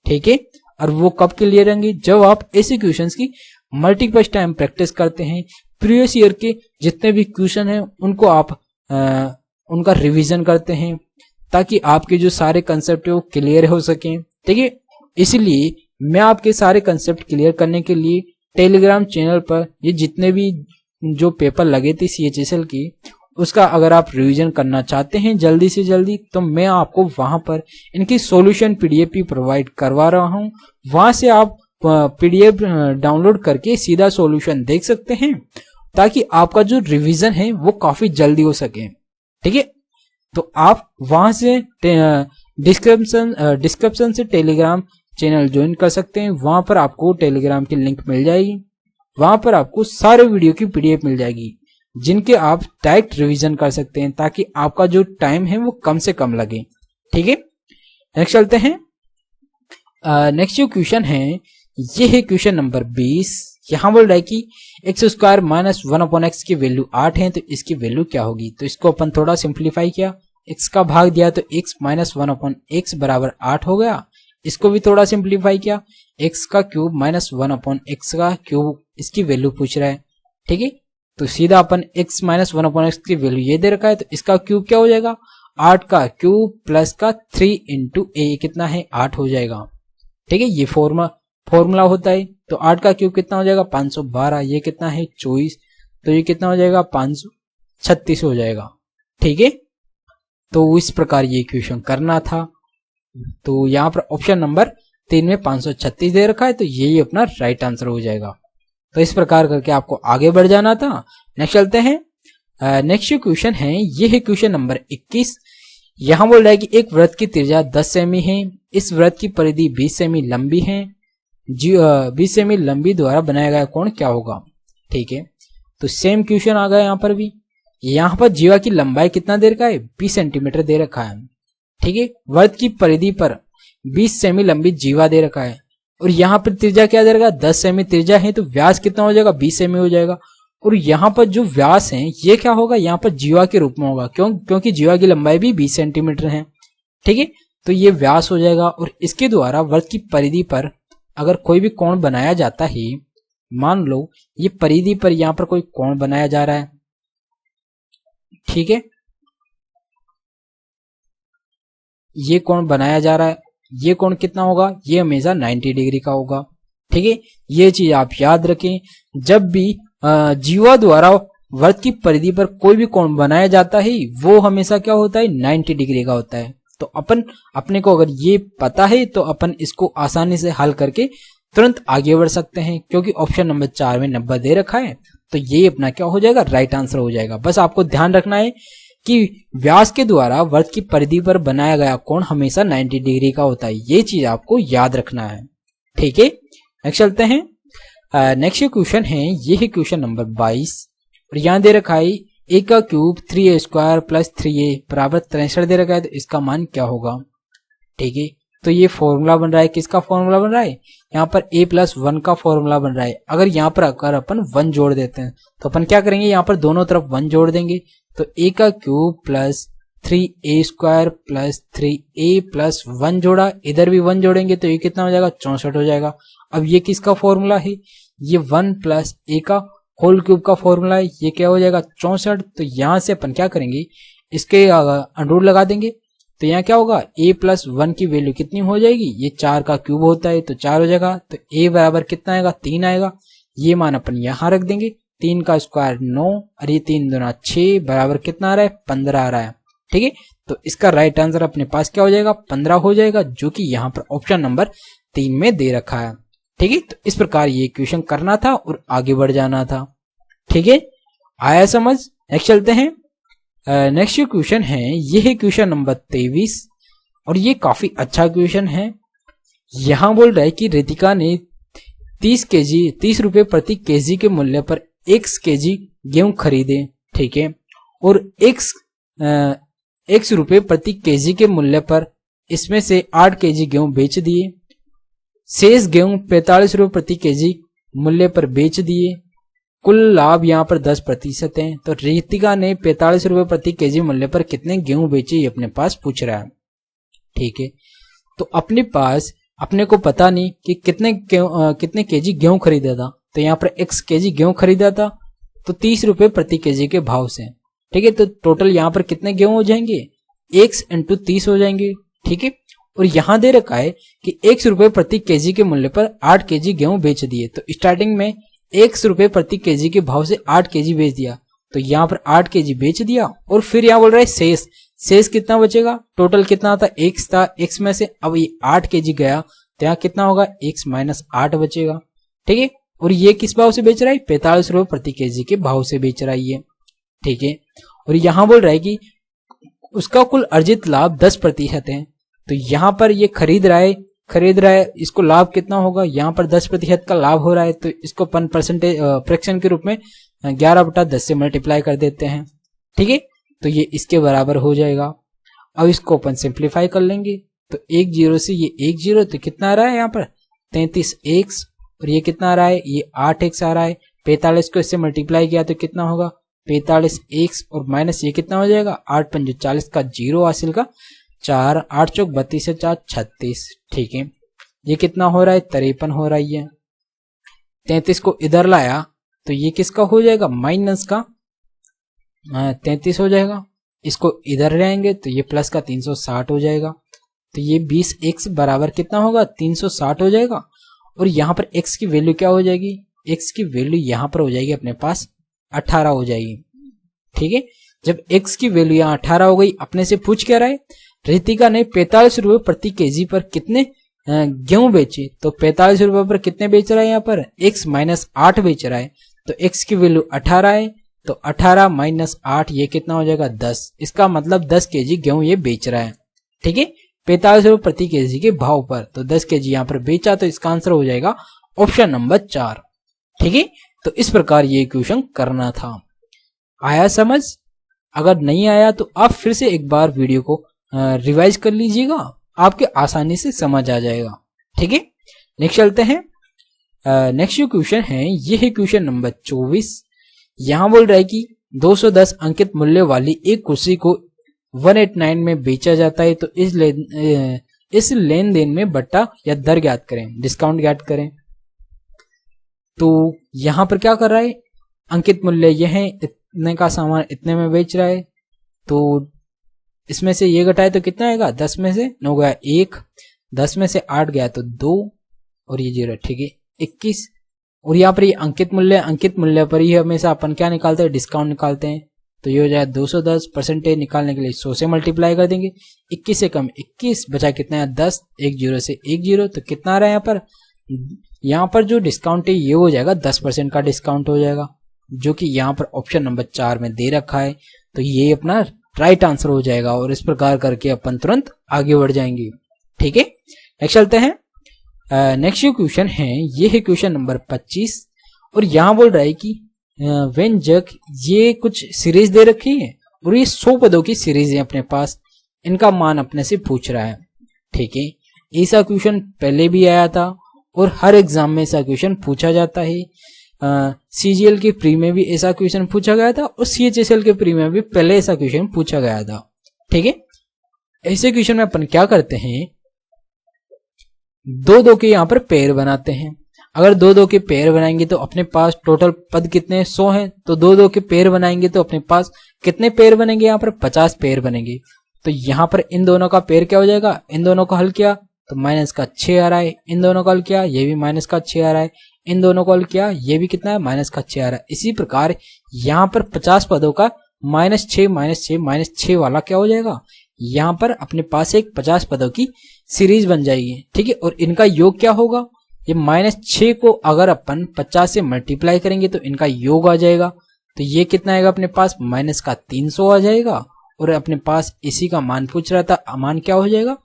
ठीक है, और वो कब क्लियर होंगे, जब आप ऐसे क्वेश्चंस की मल्टीपल टाइम प्रैक्टिस करते हैं, प्रीवियस ईयर के जितने भी क्वेश्चन हैं उनको आप उनका रिवीजन करते हैं, ताकि आपके जो सारे कंसेप्ट है वो क्लियर हो सके। ठीक है, इसलिए मैं आपके सारे कंसेप्ट क्लियर करने के लिए टेलीग्राम चैनल पर ये जितने भी जो पेपर लगे थे CHSL की, उसका अगर आप रिवीजन करना चाहते हैं जल्दी से जल्दी, तो मैं आपको वहां पर इनकी सॉल्यूशन PDF भी प्रोवाइड करवा रहा हूं, वहां से आप PDF डाउनलोड करके सीधा सॉल्यूशन देख सकते हैं, ताकि आपका जो रिवीजन है वो काफी जल्दी हो सके। ठीक है, तो आप वहां से डिस्क्रिप्शन से टेलीग्राम चैनल ज्वाइन कर सकते हैं, वहां पर आपको टेलीग्राम की लिंक मिल जाएगी, वहां पर आपको सारे वीडियो की PDF मिल जाएगी, जिनके आप डायरेक्ट रिवीजन कर सकते हैं, ताकि आपका जो टाइम है वो कम से कम लगे। ठीक है, नेक्स्ट चलते हैं। नेक्स्ट जो क्वेश्चन है ये है क्वेश्चन नंबर 20। यहाँ बोल रहा है कि x² माइनस 1/x की वैल्यू 8 है, तो इसकी वैल्यू क्या होगी। तो इसको अपन थोड़ा सिंप्लीफाई किया, x का भाग दिया तो x माइनस 1/x बराबर 8 हो गया। इसको भी थोड़ा सिंप्लीफाई किया, x का क्यूब माइनस 1/x का क्यूब, इसकी वैल्यू पूछ रहा है। ठीक है, तो सीधा अपन x माइनस 1/x की वैल्यू ये दे रखा है, तो इसका क्यूब क्या हो जाएगा 8 का क्यूब प्लस का 3 इंटू a कितना है 8 हो जाएगा। ठीक है, ये फॉर्मूला होता है। तो 8 का क्यूब कितना हो जाएगा 512, ये कितना है 24, तो ये कितना हो जाएगा 536 हो जाएगा। ठीक है, तो इस प्रकार ये क्वेश्चन करना था। तो यहाँ पर ऑप्शन नंबर 3 में 536 दे रखा है, तो यही अपना राइट आंसर हो जाएगा। तो इस प्रकार करके आपको आगे बढ़ जाना था। नेक्स्ट चलते हैं। नेक्स्ट क्वेश्चन है ये है क्वेश्चन नंबर 21। यहाँ बोल रहा है कि एक वृत्त की त्रिज्या 10 सेमी है, इस वृत्त की परिधि 20 सेमी लंबी है, 20 सेमी लंबी द्वारा बनाया गया कोण क्या होगा। ठीक है, तो सेम क्वेश्चन आ गया यहाँ पर भी। यहाँ पर जीवा की लंबाई कितना दे रखा है 20 सेंटीमीटर दे रखा है। ठीक है, वृत्त की परिधि पर 20 सेमी लंबी जीवा दे रखा है, और यहाँ पर त्रिज्या क्या दे रखा है 10 सेमी त्रिज्या है, तो व्यास कितना हो जाएगा 20 सेमी हो जाएगा। और यहाँ पर जो व्यास है ये क्या होगा, यहाँ पर जीवा के रूप में होगा, क्योंकि जीवा की लंबाई भी 20 सेंटीमीटर है। ठीक है, तो ये व्यास हो जाएगा और इसके द्वारा वृत्त की परिधि पर अगर कोई भी कोण बनाया जाता है, मान लो ये परिधि पर यहाँ पर कोई कोण बनाया जा रहा है। ठीक है, ये कोण बनाया जा रहा है, ये कोण कितना होगा, ये हमेशा 90 डिग्री का होगा। ठीक है, ये चीज आप याद रखें, जब भी जीवा द्वारा वृत्त की परिधि पर कोई भी कोण बनाया जाता है वो हमेशा क्या होता है, 90 डिग्री का होता है। तो अपने को अगर ये पता है तो अपन इसको आसानी से हल करके तुरंत आगे बढ़ सकते हैं, क्योंकि ऑप्शन नंबर 4 में 90 दे रखा है, तो ये अपना क्या हो जाएगा, राइट आंसर हो जाएगा। बस आपको ध्यान रखना है कि व्यास के द्वारा वृत्त की परिधि पर बनाया गया कोण हमेशा 90 डिग्री का होता है, ये चीज आपको याद रखना है। ठीक है, नेक्स्ट चलते हैं। नेक्स्ट क्वेश्चन है, ये है क्वेश्चन नंबर 22 और यहाँ दे रखा है a का cube 3a square plus 3a बराबर 63 दे रखा है, तो इसका मान क्या होगा। ठीक है, तो ये फॉर्मूला बन रहा है, किसका फॉर्मूला बन रहा है, यहाँ पर a प्लस 1 का फॉर्मूला बन रहा है। अगर यहाँ पर अगर अपन 1 जोड़ देते हैं तो अपन क्या करेंगे, यहाँ पर दोनों तरफ 1 जोड़ देंगे, तो a का cube plus 3a square plus 3a plus 1 जोड़ा, इधर भी 1 जोड़ेंगे तो ये कितना हो जाएगा, 64 हो जाएगा। अब ये किसका फॉर्मूला है, ये 1 प्लस a का होल क्यूब का फॉर्मूला है, ये क्या हो जाएगा 64। तो यहां से अपन क्या करेंगे, इसके अंडर लगा देंगे, तो यहाँ क्या होगा, a प्लस 1 की वैल्यू कितनी हो जाएगी, ये 4 का क्यूब होता है तो 4 हो जाएगा, तो a बराबर कितना आएगा, 3 आएगा। ये मान अपन यहाँ रख देंगे, 3 का स्क्वायर 9 और ये 3 दूना 6 बराबर कितना आ रहा है, 15 आ रहा है। ठीक है, तो इसका राइट आंसर अपने पास क्या हो जाएगा, 15 हो जाएगा, जो कि यहाँ पर ऑप्शन नंबर 3 में दे रखा है। ठीक है, तो इस प्रकार ये क्वेश्चन करना था और आगे बढ़ जाना था। ठीक है, आया समझ। नेक्स्ट चलते हैं। नेक्स्ट क्वेश्चन है, ये है क्वेश्चन नंबर 23 और ये काफी अच्छा क्वेश्चन है। यहां बोल रहा है कि रितिका ने 30 रुपए प्रति केजी के मूल्य पर x केजी गेहूं खरीदे। ठीक है, और x रुपए प्रति केजी के मूल्य पर इसमें से 8 केजी गेहूं बेच दिए, शेष गेहूं 45 रुपए प्रति केजी मूल्य पर बेच दिए, कुल लाभ यहाँ पर 10% है। तो रितिका ने 45 रुपए प्रति केजी मूल्य पर कितने गेहूं बेचे, ये अपने पास पूछ रहा है। ठीक है, तो अपने पास अपने को पता नहीं कि कितने केजी गेहूं खरीदा था, तो यहाँ पर x केजी गेहूं खरीदा था तो 30 रुपए प्रति केजी के भाव से। ठीक है, तो टोटल यहाँ पर कितने गेहूं हो जाएंगे, x इंटू 30 हो जाएंगे। ठीक है, और यहाँ दे रखा है कि x रुपए प्रति केजी के मूल्य पर 8 केजी गेहूं बेच दिए, तो स्टार्टिंग में x रुपए प्रति केजी के भाव से 8 केजी बेच दिया, तो यहाँ पर 8 केजी बेच दिया और फिर यहाँ बोल रहा है शेष कितना बचेगा, टोटल कितना था, x था, x में से अब ये 8 केजी गया तो यहाँ कितना होगा, x माइनस 8 बचेगा। ठीक है, और ये किस भाव से बेच रहा है, 45 रुपए प्रति केजी के भाव से बेच रहा है ये। ठीक है, और यहाँ बोल रहा है कि उसका कुल अर्जित लाभ 10% है, तो यहाँ पर ये खरीद रहा है, इसको लाभ कितना होगा, यहाँ पर 10% का लाभ हो रहा है, तो इसको अपन फ्रैक्शन के रूप में 11/10 से मल्टीप्लाई कर देते हैं। ठीक है, तो ये इसके बराबर हो जाएगा। अब इसको अपन सिंप्लीफाई कर लेंगे, तो 1 0 से ये 1 0, तो कितना आ रहा है यहाँ पर 33x, और ये कितना आ रहा है, ये 8x आ रहा है। 45 को इससे मल्टीप्लाई किया तो कितना होगा, 45x और माइनस ये कितना हो जाएगा, 8 5 40 का 0 हासिल का 4, 8 चौक 32 से 4 36। ठीक है, ये कितना हो रहा है, 53 हो रही है। 33 को इधर लाया तो ये किसका हो जाएगा, माइनस का 33 हो जाएगा। इसको इधर रहेंगे तो ये प्लस का 360 हो जाएगा, तो ये 20x बराबर कितना होगा, 360 हो जाएगा। और यहाँ पर x की वैल्यू क्या हो जाएगी, x की वैल्यू यहाँ पर हो जाएगी अपने पास 18 हो जाएगी। ठीक है, जब x की वैल्यू यहाँ 18 हो गई, अपने से पूछ क्या रहा है, रितिका ने 45 रुपए प्रति केजी पर कितने गेहूं बेचे, तो 45 रुपए पर कितने बेच रहा है, यहाँ पर x माइनस 8 बेच रहा है, तो x की वैल्यू 18 है, तो 18 माइनस 8 ये कितना हो जाएगा, 10। इसका मतलब 10 केजी गेहूं ये बेच रहा है। ठीक है, 45 रुपए प्रति केजी के भाव पर, तो 10 केजी यहाँ पर बेचा, तो इसका आंसर हो जाएगा ऑप्शन नंबर 4। ठीक है, तो इस प्रकार ये क्वेश्चन करना था। आया समझ? अगर नहीं आया तो आप फिर से एक बार वीडियो को रिवाइज कर लीजिएगा, आपके आसानी से समझ आ जाएगा। ठीक है, नेक्स्ट चलते हैं। नेक्स्ट जो क्वेश्चन है ये है क्वेश्चन नंबर 24। यहाँ बोल रहा है कि 210 अंकित मूल्य वाली एक कुर्सी को 189 में बेचा जाता है, तो इस लेन देन में बट्टा या दर ज्ञात करें, डिस्काउंट ज्ञात करें। तो यहां पर क्या कर रहा है, अंकित मूल्य यह है, इतने का सामान इतने में बेच रहा है, तो इसमें से ये घटाए तो कितना आएगा, 10 में से 9 गया 1, 10 में से 8 गया तो 2 और ये 0, ठीक है 21। और यहाँ पर ये अंकित मूल्य पर ही हमेशा अपन क्या निकालते हैं, डिस्काउंट निकालते हैं। तो ये हो जाए 210, परसेंटेज निकालने के लिए 100 से मल्टीप्लाई कर देंगे, 21 से कम 21 बचा कितना है 10, 1 0 से 1 0, तो कितना आ रहा है यहाँ पर जो डिस्काउंट है ये हो जाएगा 10% का डिस्काउंट हो जाएगा, जो कि यहाँ पर ऑप्शन नंबर 4 में दे रखा है। तो ये अपना राइट आंसर हो जाएगा और इस प्रकार करके अपन तुरंत आगे बढ़ जाएंगे। ठीक है, नेक्स्ट चलते हैं। नेक्स्ट जो क्वेश्चन है ये है क्वेश्चन नंबर 25 और यहाँ बोल रहा है कि व्यंजक, ये कुछ सीरीज दे रखी है और ये 100 पदों की सीरीज है अपने पास, इनका मान अपने से पूछ रहा है। ठीक है, ऐसा क्वेश्चन पहले भी आया था और हर एग्जाम में ऐसा क्वेश्चन पूछा जाता है। सीजीएल के प्री में भी ऐसा क्वेश्चन पूछा गया था और सीएचएसएल के प्री में भी पहले ऐसा क्वेश्चन पूछा गया था। ठीक है, ऐसे क्वेश्चन में अपन क्या करते हैं, 2-2 के यहाँ पर पेयर बनाते हैं। अगर 2-2 के पेयर बनाएंगे तो अपने पास टोटल पद कितने 100 हैं, तो 2-2 के पेयर बनाएंगे तो अपने पास कितने पेयर बनेंगे, यहाँ पर 50 पेयर बनेंगे। तो यहाँ पर इन दोनों का पेयर क्या हो जाएगा, इन दोनों को हल किया तो माइनस का 6 आ रहा है, इन दोनों का हल किया ये भी माइनस का 6 आ रहा है, इन दोनों को हल किया ये भी कितना है माइनस का 6 आ रहा है। इसी प्रकार यहाँ पर 50 पदों का -6 वाला क्या हो जाएगा, यहाँ पर अपने पास एक 50 पदों की सीरीज बन जाएगी। ठीक है, और इनका योग क्या होगा, ये -6 को अगर अपन 50 से मल्टीप्लाई करेंगे तो इनका योग आ जाएगा। तो ये कितना आएगा अपने पास, माइनस का 300 आ जाएगा और अपने पास इसी का मान पूछ रहा था, मान क्या हो जाएगा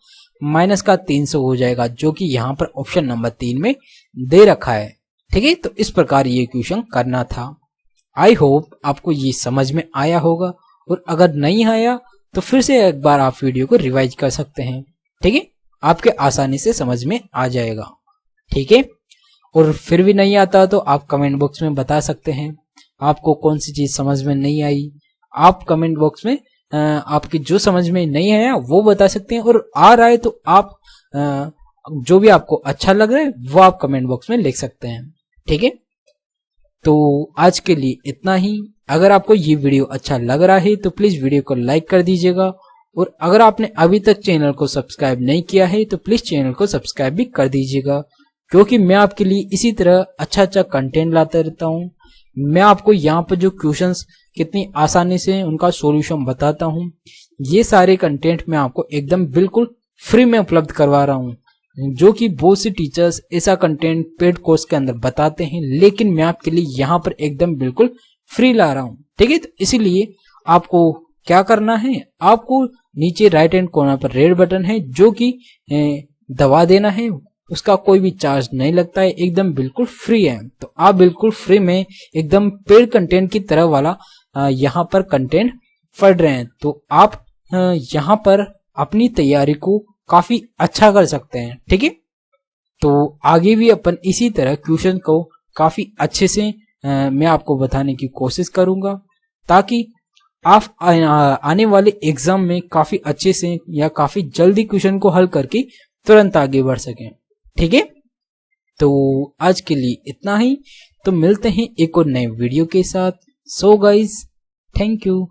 माइनस का 300 हो जाएगा, जो कि यहाँ पर ऑप्शन नंबर 3 में दे रखा है। ठीक है, तो इस प्रकार ये क्वेश्चन करना था। आई होप आपको ये समझ में आया होगा और अगर नहीं आया तो फिर से एक बार आप वीडियो को रिवाइज कर सकते हैं। ठीक है, आपके आसानी से समझ में आ जाएगा। ठीक है, और फिर भी नहीं आता तो आप कमेंट बॉक्स में बता सकते हैं आपको कौन सी चीज समझ में नहीं आई। आप कमेंट बॉक्स में आपकी जो समझ में नहीं आया वो बता सकते हैं, और आ रहा है तो आप जो भी आपको अच्छा लग रहा है वो आप कमेंट बॉक्स में लिख सकते हैं। ठीक है, तो आज के लिए इतना ही। अगर आपको ये वीडियो अच्छा लग रहा है तो प्लीज वीडियो को लाइक कर दीजिएगा, और अगर आपने अभी तक चैनल को सब्सक्राइब नहीं किया है तो प्लीज चैनल को सब्सक्राइब भी कर दीजिएगा, क्योंकि मैं आपके लिए इसी तरह अच्छा कंटेंट लाता रहता हूँ। मैं आपको यहाँ पर जो क्वेश्चंस कितनी आसानी से उनका सॉल्यूशन बताता हूँ, ये सारे कंटेंट मैं आपको एकदम बिल्कुल फ्री में उपलब्ध करवा रहा हूँ, जो कि बहुत से टीचर्स ऐसा कंटेंट पेड कोर्स के अंदर बताते हैं, लेकिन मैं आपके लिए यहाँ पर एकदम बिल्कुल फ्री ला रहा हूँ। ठीक है, तो इसीलिए आपको क्या करना है, आपको नीचे राइट हैंड कॉर्नर पर रेड बटन है जो कि दबा देना है, उसका कोई भी चार्ज नहीं लगता है, एकदम बिल्कुल फ्री है। तो आप बिल्कुल फ्री में एकदम पेड कंटेंट की तरह वाला यहाँ पर कंटेंट पढ़ रहे हैं, तो आप यहाँ पर अपनी तैयारी को काफी अच्छा कर सकते हैं। ठीक है, तो आगे भी अपन इसी तरह क्वेश्चन को काफी अच्छे से मैं आपको बताने की कोशिश करूंगा, ताकि आप आने वाले एग्जाम में काफी अच्छे से या काफी जल्दी क्वेश्चन को हल करके तुरंत आगे बढ़ सकें। ठीक है, तो आज के लिए इतना ही, तो मिलते हैं एक और नए वीडियो के साथ। So guys, thank you.